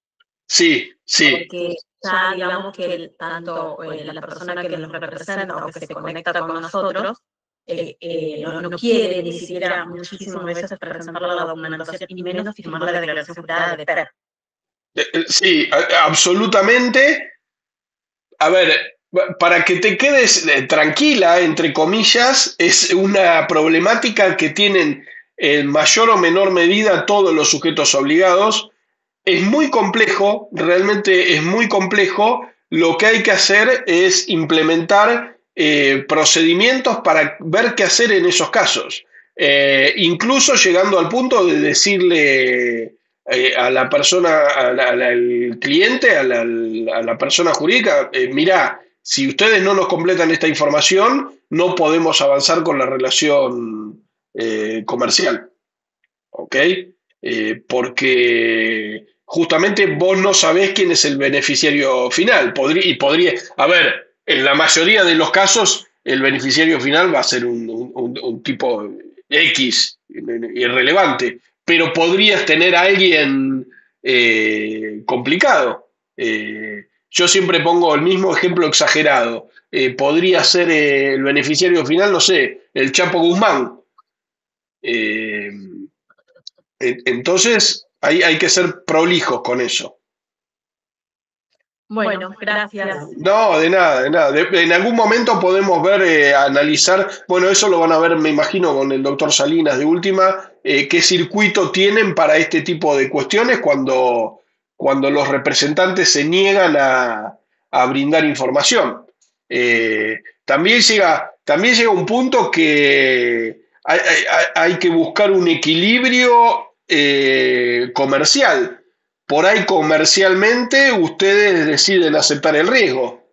sí, sí, porque ya digamos que tanto la persona que nos representa o que se conecta con nosotros no quiere ni siquiera muchísimas veces presentar la documentación y menos firmar la declaración jurada de PER. sí, absolutamente. A ver, para que te quedes tranquila, entre comillas, es una problemática que tienen en mayor o menor medida todos los sujetos obligados. Es muy complejo, realmente es muy complejo. Lo que hay que hacer es implementar procedimientos para ver qué hacer en esos casos. Incluso llegando al punto de decirle a la persona, al cliente, a la persona jurídica, mirá, si ustedes no nos completan esta información, no podemos avanzar con la relación comercial. ¿Ok? Porque justamente vos no sabés quién es el beneficiario final. A ver, en la mayoría de los casos, el beneficiario final va a ser un tipo X, irrelevante, pero podrías tener a alguien complicado. Yo siempre pongo el mismo ejemplo exagerado. Podría ser el beneficiario final, no sé, el Chapo Guzmán. Eh, entonces, hay que ser prolijos con eso. Bueno, gracias. No, de nada, de nada. En algún momento podemos ver, analizar, bueno, eso lo van a ver, me imagino, con el doctor Salinas de última, qué circuito tienen para este tipo de cuestiones cuando los representantes se niegan a brindar información. También llega un punto que hay que buscar un equilibrio comercial. Por ahí comercialmente ustedes deciden aceptar el riesgo,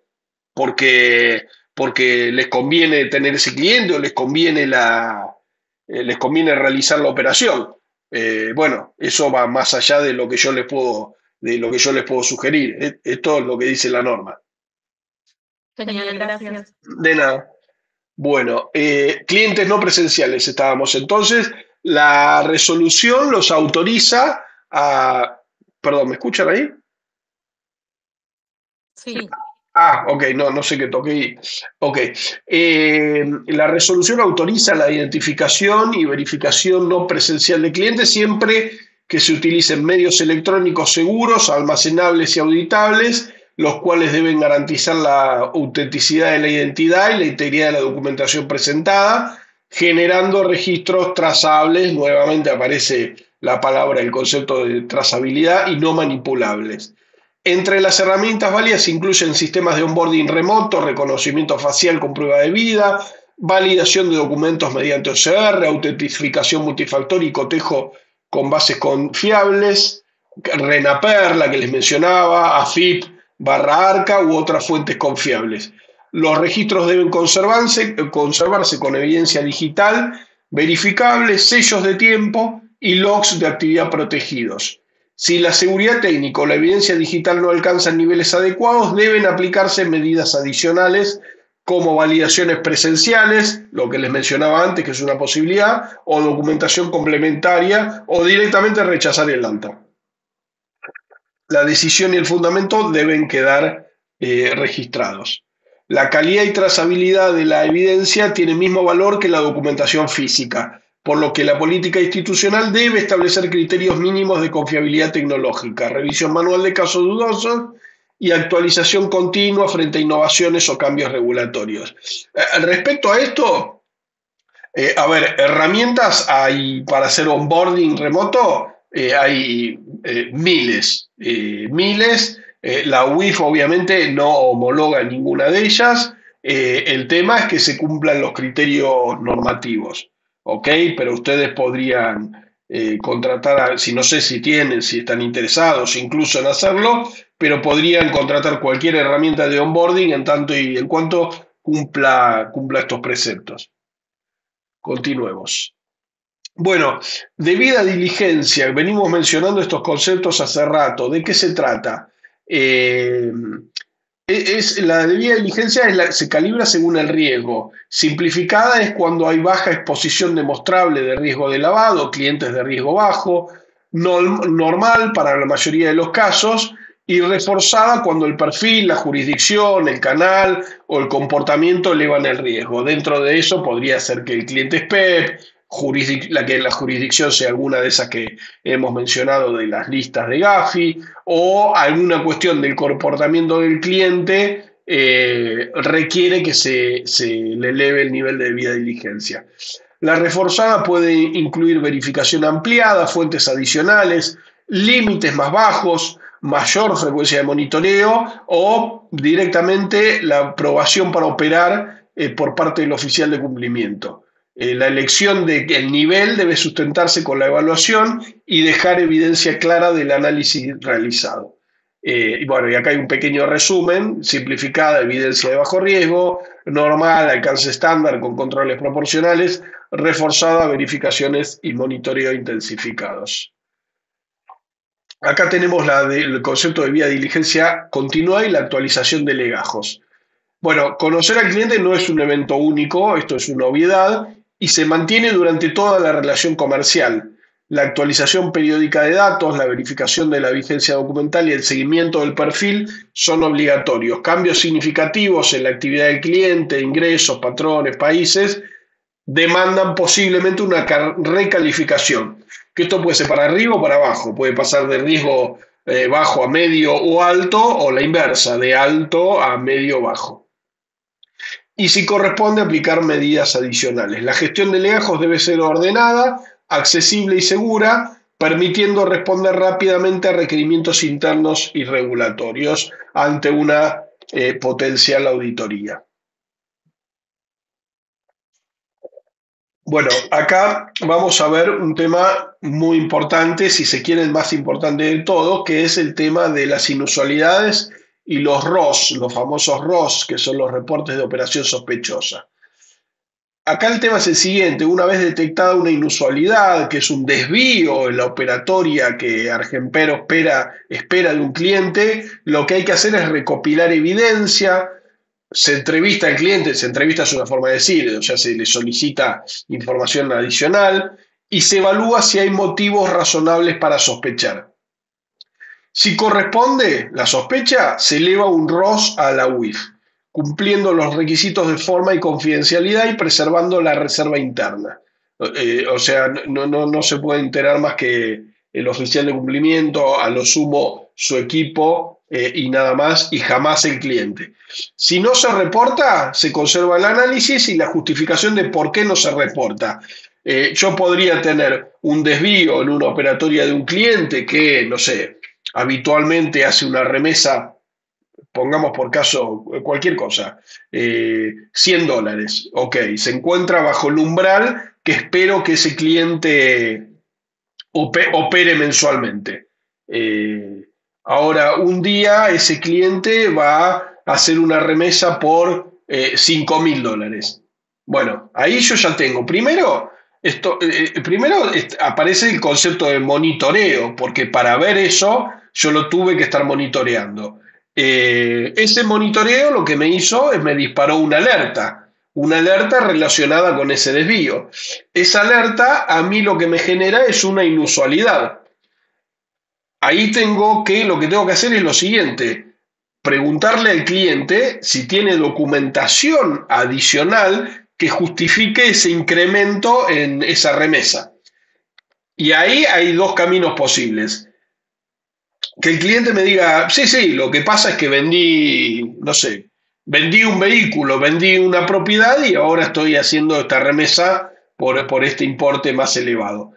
porque, porque les conviene tener ese cliente o les conviene realizar la operación. Bueno, eso va más allá de lo que yo les puedo sugerir. Esto es lo que dice la norma. Genial, gracias. De nada. Bueno, clientes no presenciales estábamos. Entonces, la resolución los autoriza a... Perdón, ¿me escuchan ahí? Sí. Ah, ok, no sé qué toqué. Ok. La resolución autoriza la identificación y verificación no presencial de clientes siempre que se utilicen medios electrónicos seguros, almacenables y auditables, los cuales deben garantizar la autenticidad de la identidad y la integridad de la documentación presentada, generando registros trazables. Nuevamente aparece la palabra, el concepto de trazabilidad, y no manipulables. Entre las herramientas válidas se incluyen sistemas de onboarding remoto, reconocimiento facial con prueba de vida, validación de documentos mediante OCR, autentificación multifactor y cotejo con bases confiables, RENAPER, la que les mencionaba, AFIP, /ARCA u otras fuentes confiables. Los registros deben conservarse con evidencia digital, verificables, sellos de tiempo y logs de actividad protegidos. Si la seguridad técnica o la evidencia digital no alcanzan niveles adecuados, deben aplicarse medidas adicionales como validaciones presenciales, lo que les mencionaba antes, que es una posibilidad, o documentación complementaria, o directamente rechazar el alta. La decisión y el fundamento deben quedar registrados. La calidad y trazabilidad de la evidencia tiene el mismo valor que la documentación física, por lo que la política institucional debe establecer criterios mínimos de confiabilidad tecnológica, revisión manual de casos dudosos y actualización continua frente a innovaciones o cambios regulatorios. Respecto a esto, a ver, herramientas hay para hacer onboarding remoto, hay miles. La UIF obviamente no homologa ninguna de ellas. El tema es que se cumplan los criterios normativos, ¿ok? Pero ustedes podrían contratar, si no sé si tienen, si están interesados incluso en hacerlo, pero podrían contratar cualquier herramienta de onboarding en tanto y en cuanto cumpla estos preceptos. Continuemos. Bueno, debida diligencia, venimos mencionando estos conceptos hace rato. ¿De qué se trata? La debida diligencia se calibra según el riesgo. Simplificada es cuando hay baja exposición demostrable de riesgo de lavado, clientes de riesgo bajo, normal para la mayoría de los casos, y reforzada cuando el perfil, la jurisdicción, el canal o el comportamiento elevan el riesgo. Dentro de eso podría ser que el cliente es PEP, que la jurisdicción sea alguna de esas que hemos mencionado de las listas de Gafi, o alguna cuestión del comportamiento del cliente requiere que se le eleve el nivel de debida diligencia. La reforzada puede incluir verificación ampliada, fuentes adicionales, límites más bajos, mayor frecuencia de monitoreo o directamente la aprobación para operar por parte del oficial de cumplimiento. La elección del nivel debe sustentarse con la evaluación y dejar evidencia clara del análisis realizado. Y bueno, y acá hay un pequeño resumen: simplificada, evidencia de bajo riesgo; normal, alcance estándar con controles proporcionales; reforzada, verificaciones y monitoreo intensificados. Acá tenemos el concepto de vía de diligencia continua y la actualización de legajos. Bueno, conocer al cliente no es un evento único, esto es una obviedad, y se mantiene durante toda la relación comercial. La actualización periódica de datos, la verificación de la vigencia documental y el seguimiento del perfil son obligatorios. Cambios significativos en la actividad del cliente, ingresos, patrones, países, demandan posiblemente una recalificación, que esto puede ser para arriba o para abajo, puede pasar de riesgo bajo a medio o alto, o la inversa, de alto a medio bajo. Y si corresponde, aplicar medidas adicionales. La gestión de legajos debe ser ordenada, accesible y segura, permitiendo responder rápidamente a requerimientos internos y regulatorios ante una potencial auditoría. Bueno, acá vamos a ver un tema muy importante, si se quiere el más importante de todo, que es el tema de las inusualidades y los ROS, los famosos ROS, que son los reportes de operación sospechosa. Acá el tema es el siguiente: una vez detectada una inusualidad, que es un desvío en la operatoria que Argenpero espera de un cliente, lo que hay que hacer es recopilar evidencia. Se entrevista al cliente, se entrevista es una forma de decir, o sea, se le solicita información adicional y se evalúa si hay motivos razonables para sospechar. Si corresponde la sospecha, se eleva un ROS a la UIF, cumpliendo los requisitos de forma y confidencialidad y preservando la reserva interna. O sea, no se puede enterar más que el oficial de cumplimiento, a lo sumo su equipo, y nada más, y jamás el cliente. Si no se reporta, se conserva el análisis y la justificación de por qué no se reporta. Yo podría tener un desvío en una operatoria de un cliente que, no sé, habitualmente hace una remesa, pongamos por caso cualquier cosa, $100, ok, se encuentra bajo el umbral que espero que ese cliente opere mensualmente. Ahora, un día ese cliente va a hacer una remesa por $5.000. Bueno, ahí yo ya tengo. Primero aparece el concepto de monitoreo, porque para ver eso yo lo tuve que estar monitoreando. Ese monitoreo lo que me hizo es me disparó una alerta relacionada con ese desvío. Esa alerta a mí lo que me genera es una inusualidad. Ahí lo que tengo que hacer es lo siguiente: preguntarle al cliente si tiene documentación adicional que justifique ese incremento en esa remesa. Y ahí hay dos caminos posibles. Que el cliente me diga: sí, lo que pasa es que vendí un vehículo, vendí una propiedad y ahora estoy haciendo esta remesa por este importe más elevado.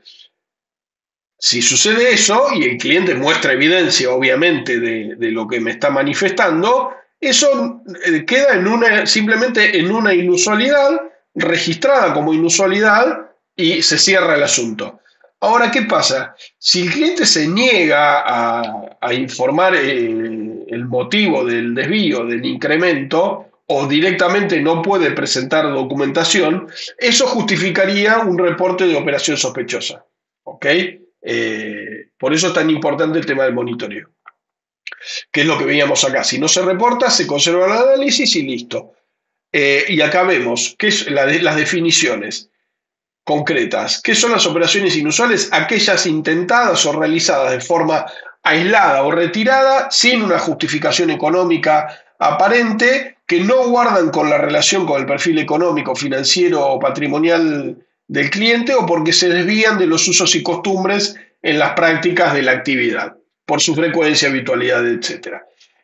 Si sucede eso y el cliente muestra evidencia, obviamente, de lo que me está manifestando, eso queda simplemente en una inusualidad, registrada como inusualidad, y se cierra el asunto. Ahora, ¿qué pasa? Si el cliente se niega a informar el motivo del desvío, del incremento, o directamente no puede presentar documentación, eso justificaría un reporte de operación sospechosa. ¿Ok? Por eso es tan importante el tema del monitoreo, que es lo que veíamos acá. Si no se reporta, se conserva el análisis y listo. Y acá vemos qué es las definiciones concretas. ¿Qué son las operaciones inusuales? Aquellas intentadas o realizadas de forma aislada o retirada sin una justificación económica aparente, que no guardan con la relación con el perfil económico, financiero o patrimonial del cliente, o porque se desvían de los usos y costumbres en las prácticas de la actividad, por su frecuencia, habitualidad, etc.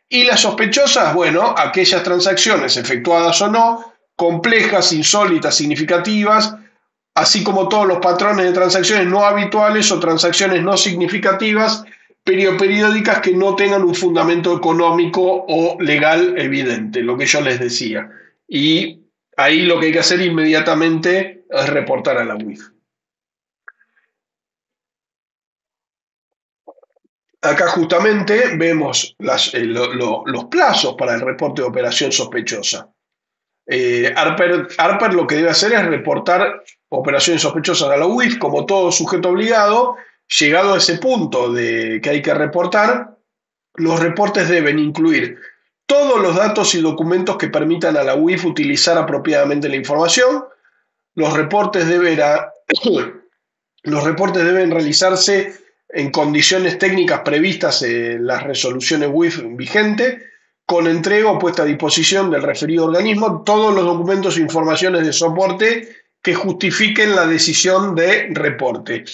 Y las sospechosas, bueno, aquellas transacciones efectuadas o no, complejas, insólitas, significativas, así como todos los patrones de transacciones no habituales o transacciones no significativas, periódicas que no tengan un fundamento económico o legal evidente, lo que yo les decía. Y ahí lo que hay que hacer inmediatamente es reportar a la UIF. Acá justamente vemos los plazos para el reporte de operación sospechosa. Harper lo que debe hacer es reportar operaciones sospechosas a la UIF como todo sujeto obligado. Llegado a ese punto de que hay que reportar, los reportes deben incluir todos los datos y documentos que permitan a la UIF utilizar apropiadamente la información. Los reportes deben realizarse en condiciones técnicas previstas en las resoluciones UIF vigentes, con entrega o puesta a disposición del referido organismo todos los documentos e informaciones de soporte que justifiquen la decisión de reporte.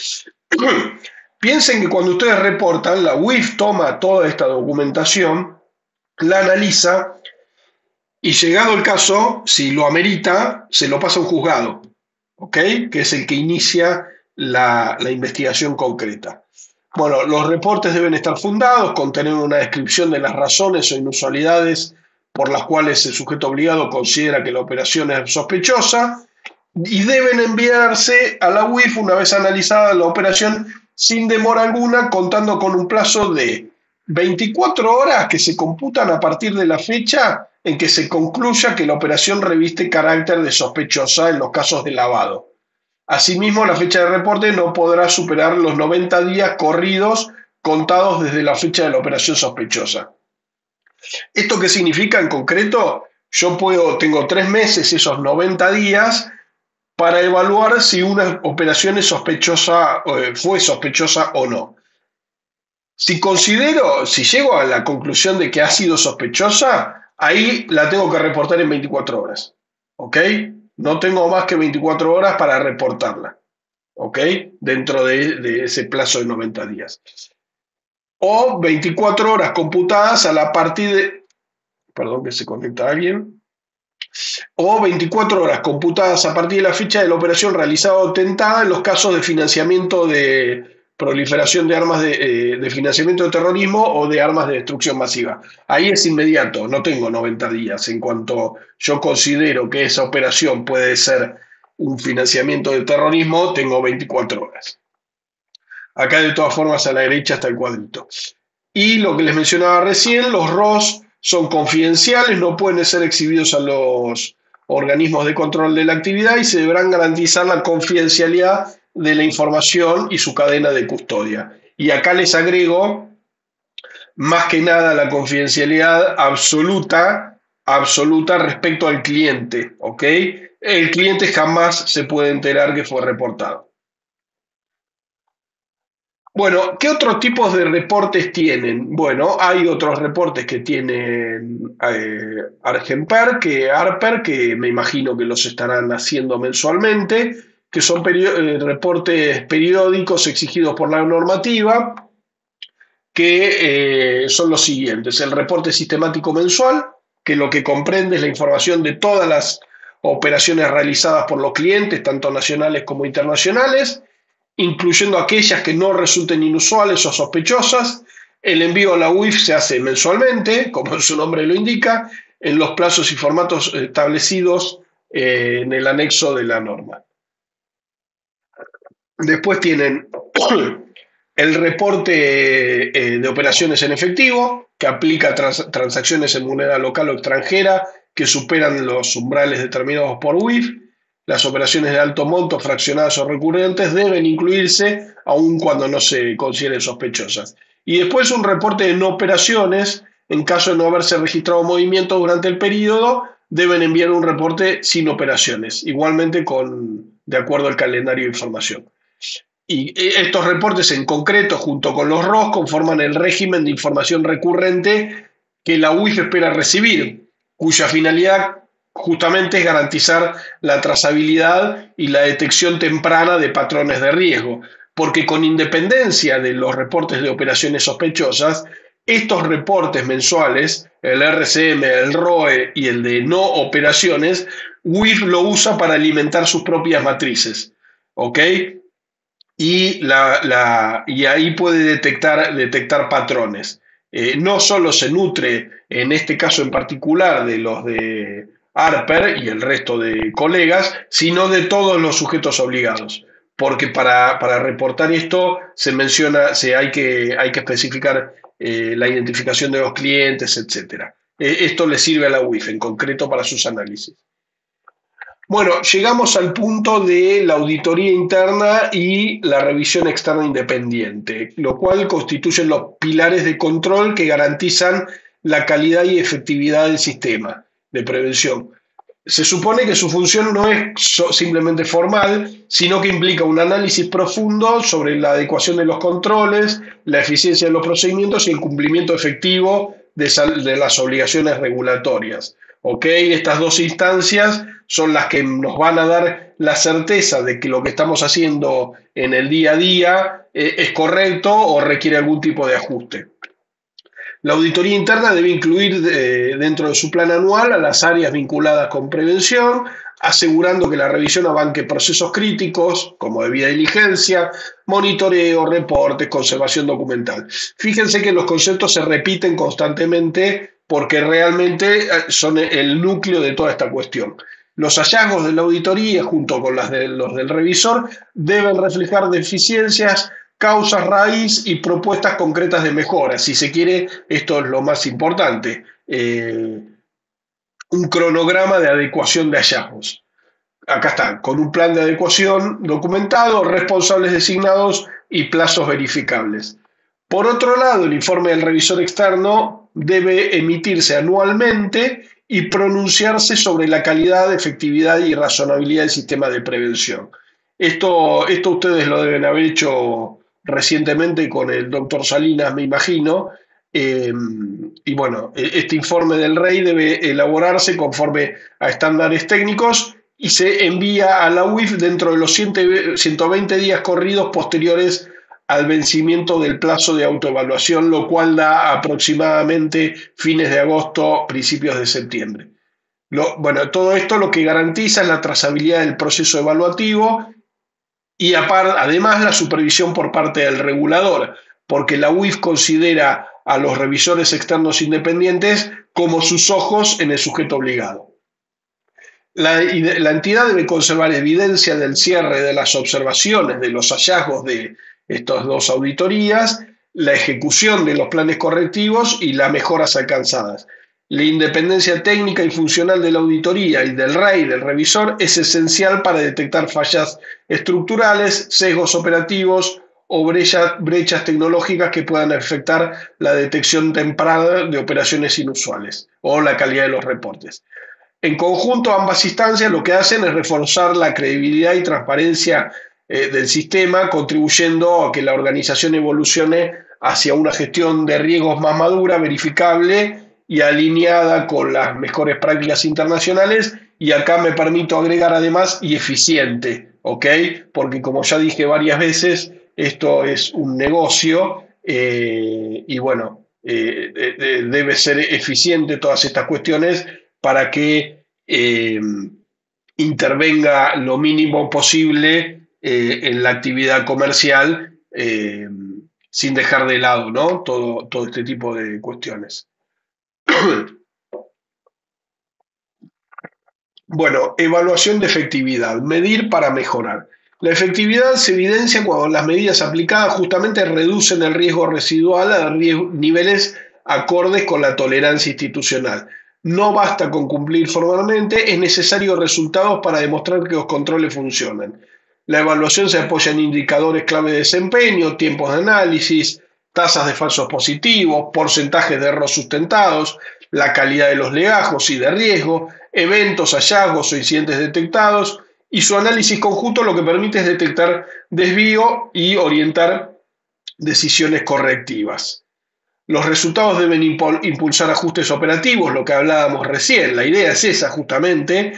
Piensen que cuando ustedes reportan, la UIF toma toda esta documentación, la analiza y, llegado el caso, si lo amerita, se lo pasa a un juzgado, ¿ok? Que es el que inicia la investigación concreta. Bueno, los reportes deben estar fundados, contener una descripción de las razones o inusualidades por las cuales el sujeto obligado considera que la operación es sospechosa, y deben enviarse a la UIF una vez analizada la operación sin demora alguna, contando con un plazo de 24 horas que se computan a partir de la fecha en que se concluya que la operación reviste carácter de sospechosa en los casos de lavado. Asimismo, la fecha de reporte no podrá superar los 90 días corridos contados desde la fecha de la operación sospechosa. ¿Esto qué significa en concreto? Yo tengo 3 meses, esos 90 días, para evaluar si una operación es sospechosa, fue sospechosa o no. Si llego a la conclusión de que ha sido sospechosa, ahí la tengo que reportar en 24 horas. ¿Ok? No tengo más que 24 horas para reportarla, ¿ok? Dentro de ese plazo de 90 días. O 24 horas computadas a la partir de... Perdón, que se conecta alguien. O 24 horas computadas a partir de la fecha de la operación realizada o tentada en los casos de financiamiento de proliferación de armas de financiamiento de terrorismo o de armas de destrucción masiva. Ahí es inmediato, no tengo 90 días. En cuanto yo considero que esa operación puede ser un financiamiento de terrorismo, tengo 24 horas. Acá de todas formas a la derecha está el cuadrito. Y lo que les mencionaba recién, los ROS son confidenciales, no pueden ser exhibidos a los organismos de control de la actividad y se deberán garantizar la confidencialidad de la información y su cadena de custodia. Y acá les agrego, más que nada, la confidencialidad absoluta respecto al cliente, ¿ok? El cliente jamás se puede enterar que fue reportado. Bueno, ¿qué otros tipos de reportes tienen? Bueno, hay otros reportes que tienen Harper, que me imagino que los estarán haciendo mensualmente, que son reportes periódicos exigidos por la normativa, que son los siguientes: el reporte sistemático mensual, que lo que comprende es la información de todas las operaciones realizadas por los clientes, tanto nacionales como internacionales, incluyendo aquellas que no resulten inusuales o sospechosas. El envío a la UIF se hace mensualmente, como su nombre lo indica, en los plazos y formatos establecidos en el anexo de la norma. Después tienen El reporte de operaciones en efectivo, que aplica transacciones en moneda local o extranjera que superan los umbrales determinados por WIF. Las operaciones de alto monto, fraccionadas o recurrentes, deben incluirse aun cuando no se consideren sospechosas. Y después un reporte de no operaciones. En caso de no haberse registrado movimiento durante el periodo, deben enviar un reporte sin operaciones, igualmente de acuerdo al calendario de información. Y estos reportes en concreto, junto con los ROS, conforman el régimen de información recurrente que la UIF espera recibir, cuya finalidad justamente es garantizar la trazabilidad y la detección temprana de patrones de riesgo, porque con independencia de los reportes de operaciones sospechosas, estos reportes mensuales, el RCM, el ROE y el de no operaciones, WIF lo usa para alimentar sus propias matrices, ¿ok? Y ahí puede detectar patrones. No solo se nutre, en este caso en particular, de los de Harper y el resto de colegas, sino de todos los sujetos obligados. Porque para reportar esto hay que especificar la identificación de los clientes, etc. Esto le sirve a la UIF en concreto para sus análisis. Bueno, llegamos al punto de la auditoría interna y la revisión externa independiente, lo cual constituyen los pilares de control que garantizan la calidad y efectividad del sistema de prevención. Se supone que su función no es simplemente formal, sino que implica un análisis profundo sobre la adecuación de los controles, la eficiencia de los procedimientos y el cumplimiento efectivo de las obligaciones regulatorias. ¿Ok? Estas dos instancias son las que nos van a dar la certeza de que lo que estamos haciendo en el día a día es correcto o requiere algún tipo de ajuste. La auditoría interna debe incluir dentro de su plan anual a las áreas vinculadas con prevención, asegurando que la revisión abarque procesos críticos como debida diligencia, monitoreo, reportes, conservación documental. Fíjense que los conceptos se repiten constantemente porque realmente son el núcleo de toda esta cuestión. Los hallazgos de la auditoría, junto con los del revisor, deben reflejar deficiencias, causas raíz y propuestas concretas de mejora. Si se quiere, esto es lo más importante, un cronograma de adecuación de hallazgos. Acá está, con un plan de adecuación documentado, responsables designados y plazos verificables. Por otro lado, el informe del revisor externo debe emitirse anualmente y pronunciarse sobre la calidad, efectividad y razonabilidad del sistema de prevención. Esto ustedes lo deben haber hecho recientemente con el doctor Salinas, me imagino, y bueno, este informe del REI debe elaborarse conforme a estándares técnicos y se envía a la UIF dentro de los 120 días corridos posteriores al vencimiento del plazo de autoevaluación, lo cual da aproximadamente fines de agosto, principios de septiembre. Bueno, todo esto lo que garantiza es la trazabilidad del proceso evaluativo y además la supervisión por parte del regulador, porque la UIF considera a los revisores externos independientes como sus ojos en el sujeto obligado. La entidad debe conservar evidencia del cierre de las observaciones, de los hallazgos de estas dos auditorías, la ejecución de los planes correctivos y las mejoras alcanzadas. La independencia técnica y funcional de la auditoría y del REI, del revisor, es esencial para detectar fallas estructurales, sesgos operativos o brechas tecnológicas que puedan afectar la detección temprana de operaciones inusuales o la calidad de los reportes. En conjunto, ambas instancias lo que hacen es reforzar la credibilidad y transparencia del sistema, contribuyendo a que la organización evolucione hacia una gestión de riesgos más madura, verificable y alineada con las mejores prácticas internacionales, y acá me permito agregar además y eficiente, ¿ok? Porque como ya dije varias veces, esto es un negocio y bueno, debe ser eficiente todas estas cuestiones para que intervenga lo mínimo posible en la actividad comercial sin dejar de lado, ¿no? todo este tipo de cuestiones. Bueno, evaluación de efectividad, medir para mejorar. La efectividad se evidencia cuando las medidas aplicadas justamente reducen el riesgo residual a niveles acordes con la tolerancia institucional. No basta con cumplir formalmente, es necesario resultados para demostrar que los controles funcionan. La evaluación se apoya en indicadores clave de desempeño, tiempos de análisis, tasas de falsos positivos, porcentajes de errores sustentados, la calidad de los legajos y de riesgo, eventos, hallazgos o incidentes detectados, y su análisis conjunto lo que permite es detectar desvío y orientar decisiones correctivas. Los resultados deben impulsar ajustes operativos, lo que hablábamos recién. La idea es esa justamente,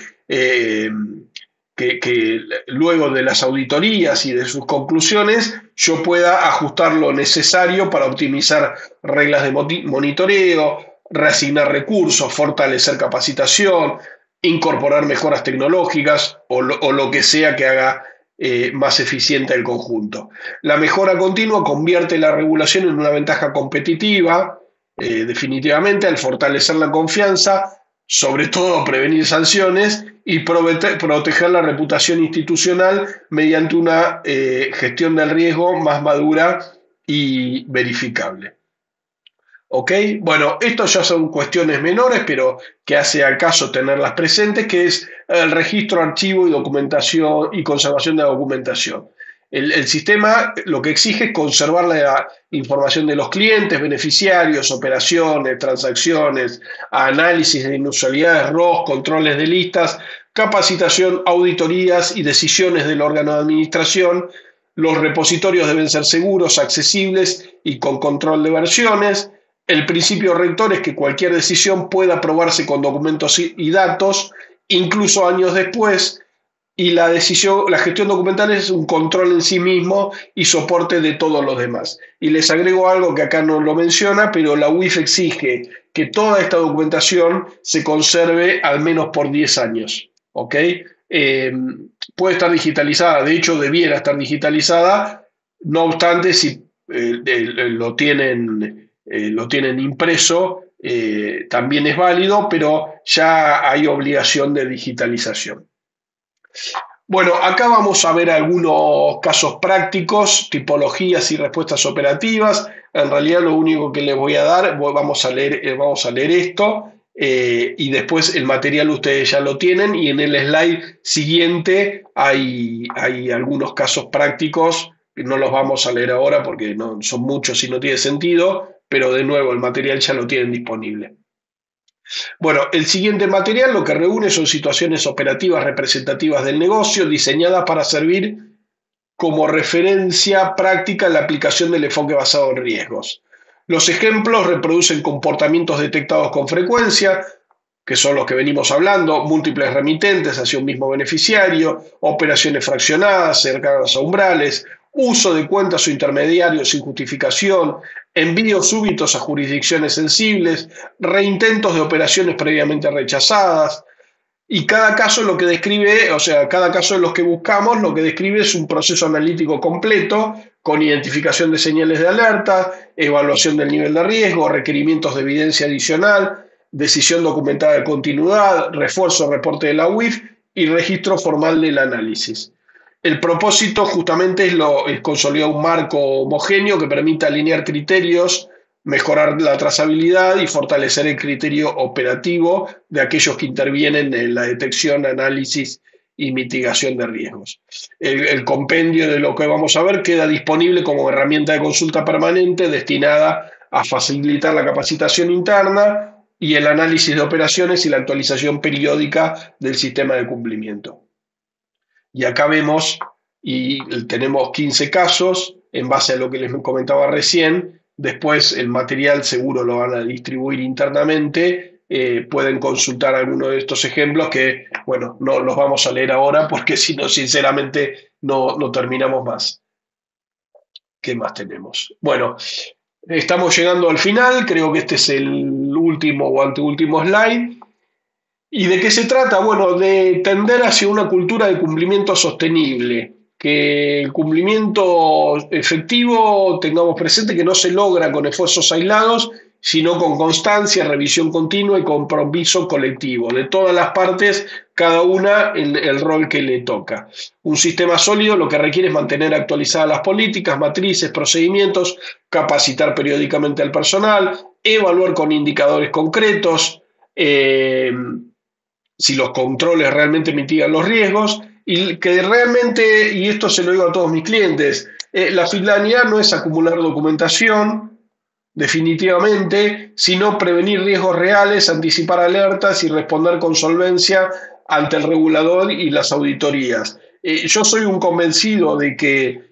que luego de las auditorías y de sus conclusiones yo pueda ajustar lo necesario para optimizar reglas de monitoreo, reasignar recursos, fortalecer capacitación, incorporar mejoras tecnológicas o lo que sea que haga más eficiente el conjunto. La mejora continua convierte la regulación en una ventaja competitiva, definitivamente, al fortalecer la confianza, sobre todo prevenir sanciones y proteger la reputación institucional mediante una gestión del riesgo más madura y verificable. ¿Ok? Bueno, esto ya son cuestiones menores, pero que hace al caso tenerlas presentes, que es el registro, archivo y documentación y conservación de la documentación. El sistema lo que exige es conservar la información de los clientes, beneficiarios, operaciones, transacciones, análisis de inusualidades, ROS, controles de listas, capacitación, auditorías y decisiones del órgano de administración. Los repositorios deben ser seguros, accesibles y con control de versiones. El principio rector es que cualquier decisión pueda aprobarse con documentos y datos, incluso años después, y la gestión documental es un control en sí mismo y soporte de todos los demás. Y les agrego algo que acá no lo menciona, pero la UIF exige que toda esta documentación se conserve al menos por 10 años. ¿Ok? Puede estar digitalizada, de hecho debiera estar digitalizada, no obstante, si lo tienen impreso, también es válido, pero ya hay obligación de digitalización. Bueno, acá vamos a ver algunos casos prácticos, tipologías y respuestas operativas. En realidad lo único que les voy a dar, vamos a leer esto y después el material ustedes ya lo tienen y en el slide siguiente hay algunos casos prácticos. No los vamos a leer ahora porque no, son muchos y no tiene sentido, pero de nuevo el material ya lo tienen disponible. Bueno, el siguiente material lo que reúne son situaciones operativas representativas del negocio diseñadas para servir como referencia práctica en la aplicación del enfoque basado en riesgos. Los ejemplos reproducen comportamientos detectados con frecuencia, que son los que venimos hablando, múltiples remitentes hacia un mismo beneficiario, operaciones fraccionadas cercanas a umbrales, uso de cuentas o intermediarios sin justificación, envíos súbitos a jurisdicciones sensibles, reintentos de operaciones previamente rechazadas, y cada caso lo que describe, o sea, cada caso de los que buscamos, lo que describe es un proceso analítico completo, con identificación de señales de alerta, evaluación del nivel de riesgo, requerimientos de evidencia adicional, decisión documentada de continuidad, refuerzo reporte de la UIF y registro formal del análisis. El propósito justamente es consolidar un marco homogéneo que permita alinear criterios, mejorar la trazabilidad y fortalecer el criterio operativo de aquellos que intervienen en la detección, análisis y mitigación de riesgos. El compendio de lo que vamos a ver queda disponible como herramienta de consulta permanente destinada a facilitar la capacitación interna y el análisis de operaciones y la actualización periódica del sistema de cumplimiento. Y acá vemos, y tenemos 15 casos, en base a lo que les comentaba recién. Después el material seguro lo van a distribuir internamente. Pueden consultar alguno de estos ejemplos que, bueno, no los vamos a leer ahora porque si no, sinceramente, no terminamos más. ¿Qué más tenemos? Bueno, estamos llegando al final. Creo que este es el último o anteúltimo slide. ¿Y de qué se trata? Bueno, de tender hacia una cultura de cumplimiento sostenible, que el cumplimiento efectivo tengamos presente que no se logra con esfuerzos aislados sino con constancia, revisión continua y compromiso colectivo de todas las partes, cada una en el rol que le toca. Un sistema sólido lo que requiere es mantener actualizadas las políticas, matrices, procedimientos, capacitar periódicamente al personal, evaluar con indicadores concretos si los controles realmente mitigan los riesgos y que realmente, y esto se lo digo a todos mis clientes, la finalidad no es acumular documentación, definitivamente, sino prevenir riesgos reales, anticipar alertas y responder con solvencia ante el regulador y las auditorías. Yo soy un convencido de que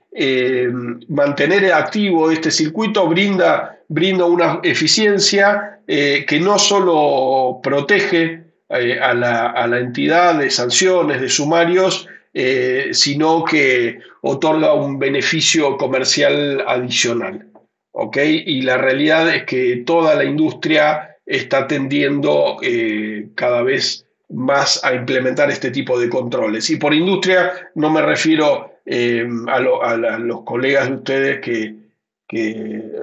mantener activo este circuito brinda una eficiencia que no solo protege a la entidad de sanciones, de sumarios, sino que otorga un beneficio comercial adicional. ¿Okay? Y la realidad es que toda la industria está tendiendo cada vez más a implementar este tipo de controles. Y por industria no me refiero a los colegas de ustedes que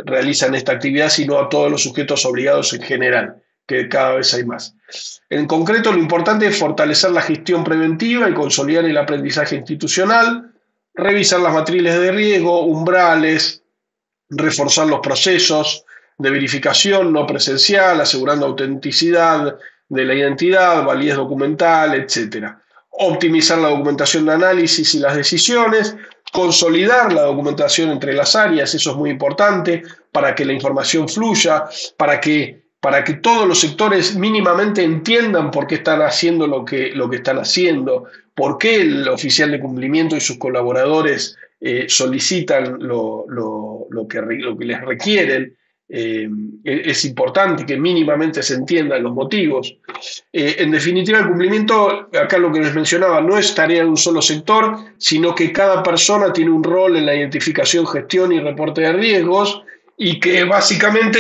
realizan esta actividad, sino a todos los sujetos obligados en general, que cada vez hay más. En concreto, lo importante es fortalecer la gestión preventiva y consolidar el aprendizaje institucional, revisar las matrices de riesgo, umbrales, reforzar los procesos de verificación no presencial, asegurando autenticidad de la identidad, validez documental, etc. Optimizar la documentación de análisis y las decisiones, consolidar la documentación entre las áreas, eso es muy importante, para que la información fluya, para que todos los sectores mínimamente entiendan por qué están haciendo lo que están haciendo, por qué el oficial de cumplimiento y sus colaboradores solicitan lo que les requieren. Es importante que mínimamente se entiendan los motivos. En definitiva, el cumplimiento, acá lo que les mencionaba, no es tarea de un solo sector, sino que cada persona tiene un rol en la identificación, gestión y reporte de riesgos, y que básicamente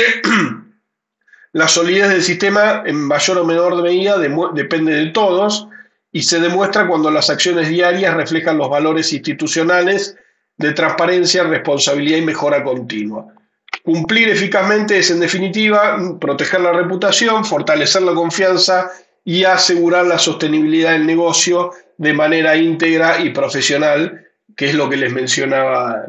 la solidez del sistema en mayor o menor medida depende de todos y se demuestra cuando las acciones diarias reflejan los valores institucionales de transparencia, responsabilidad y mejora continua. Cumplir eficazmente es, en definitiva, proteger la reputación, fortalecer la confianza y asegurar la sostenibilidad del negocio de manera íntegra y profesional, que es lo que les mencionaba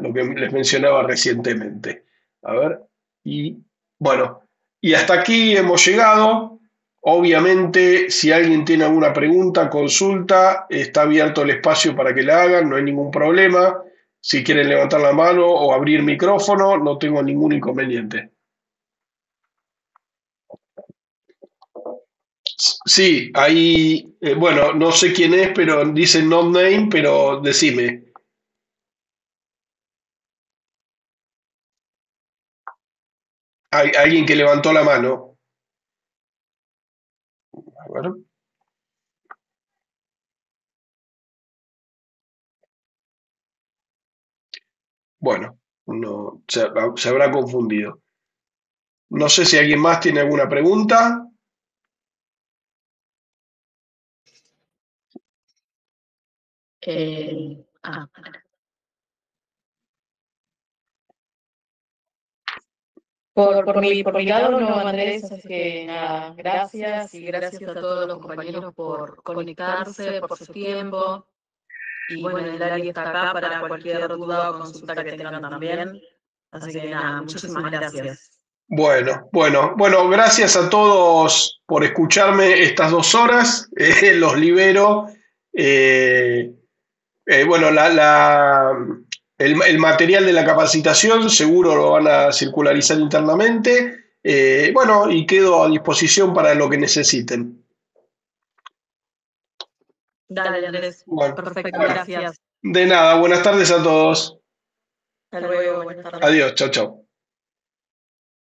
recientemente. A ver, y bueno, y hasta aquí hemos llegado. Obviamente, si alguien tiene alguna pregunta, consulta, está abierto el espacio para que la hagan, no hay ningún problema. Si quieren levantar la mano o abrir micrófono, no tengo ningún inconveniente. Sí, ahí, bueno, no sé quién es, pero dice no name, pero decime. ¿Hay alguien que levantó la mano? A ver. Bueno, no, se habrá confundido. No sé si alguien más tiene alguna pregunta. Por mi lado, no, Andrés, así que nada, gracias y gracias a todos los compañeros por conectarse, por su tiempo. Y bueno, el área está acá para cualquier duda o consulta que tengan también. Así que nada, muchísimas gracias. Bueno, gracias a todos por escucharme estas 2 horas. Los libero. Bueno, el material de la capacitación seguro lo van a circularizar internamente. Bueno, y quedo a disposición para lo que necesiten. Dale, Andrés. Bueno, perfecto, gracias. De nada, buenas tardes a todos. Hasta luego, buenas tardes. Adiós, chao, chao.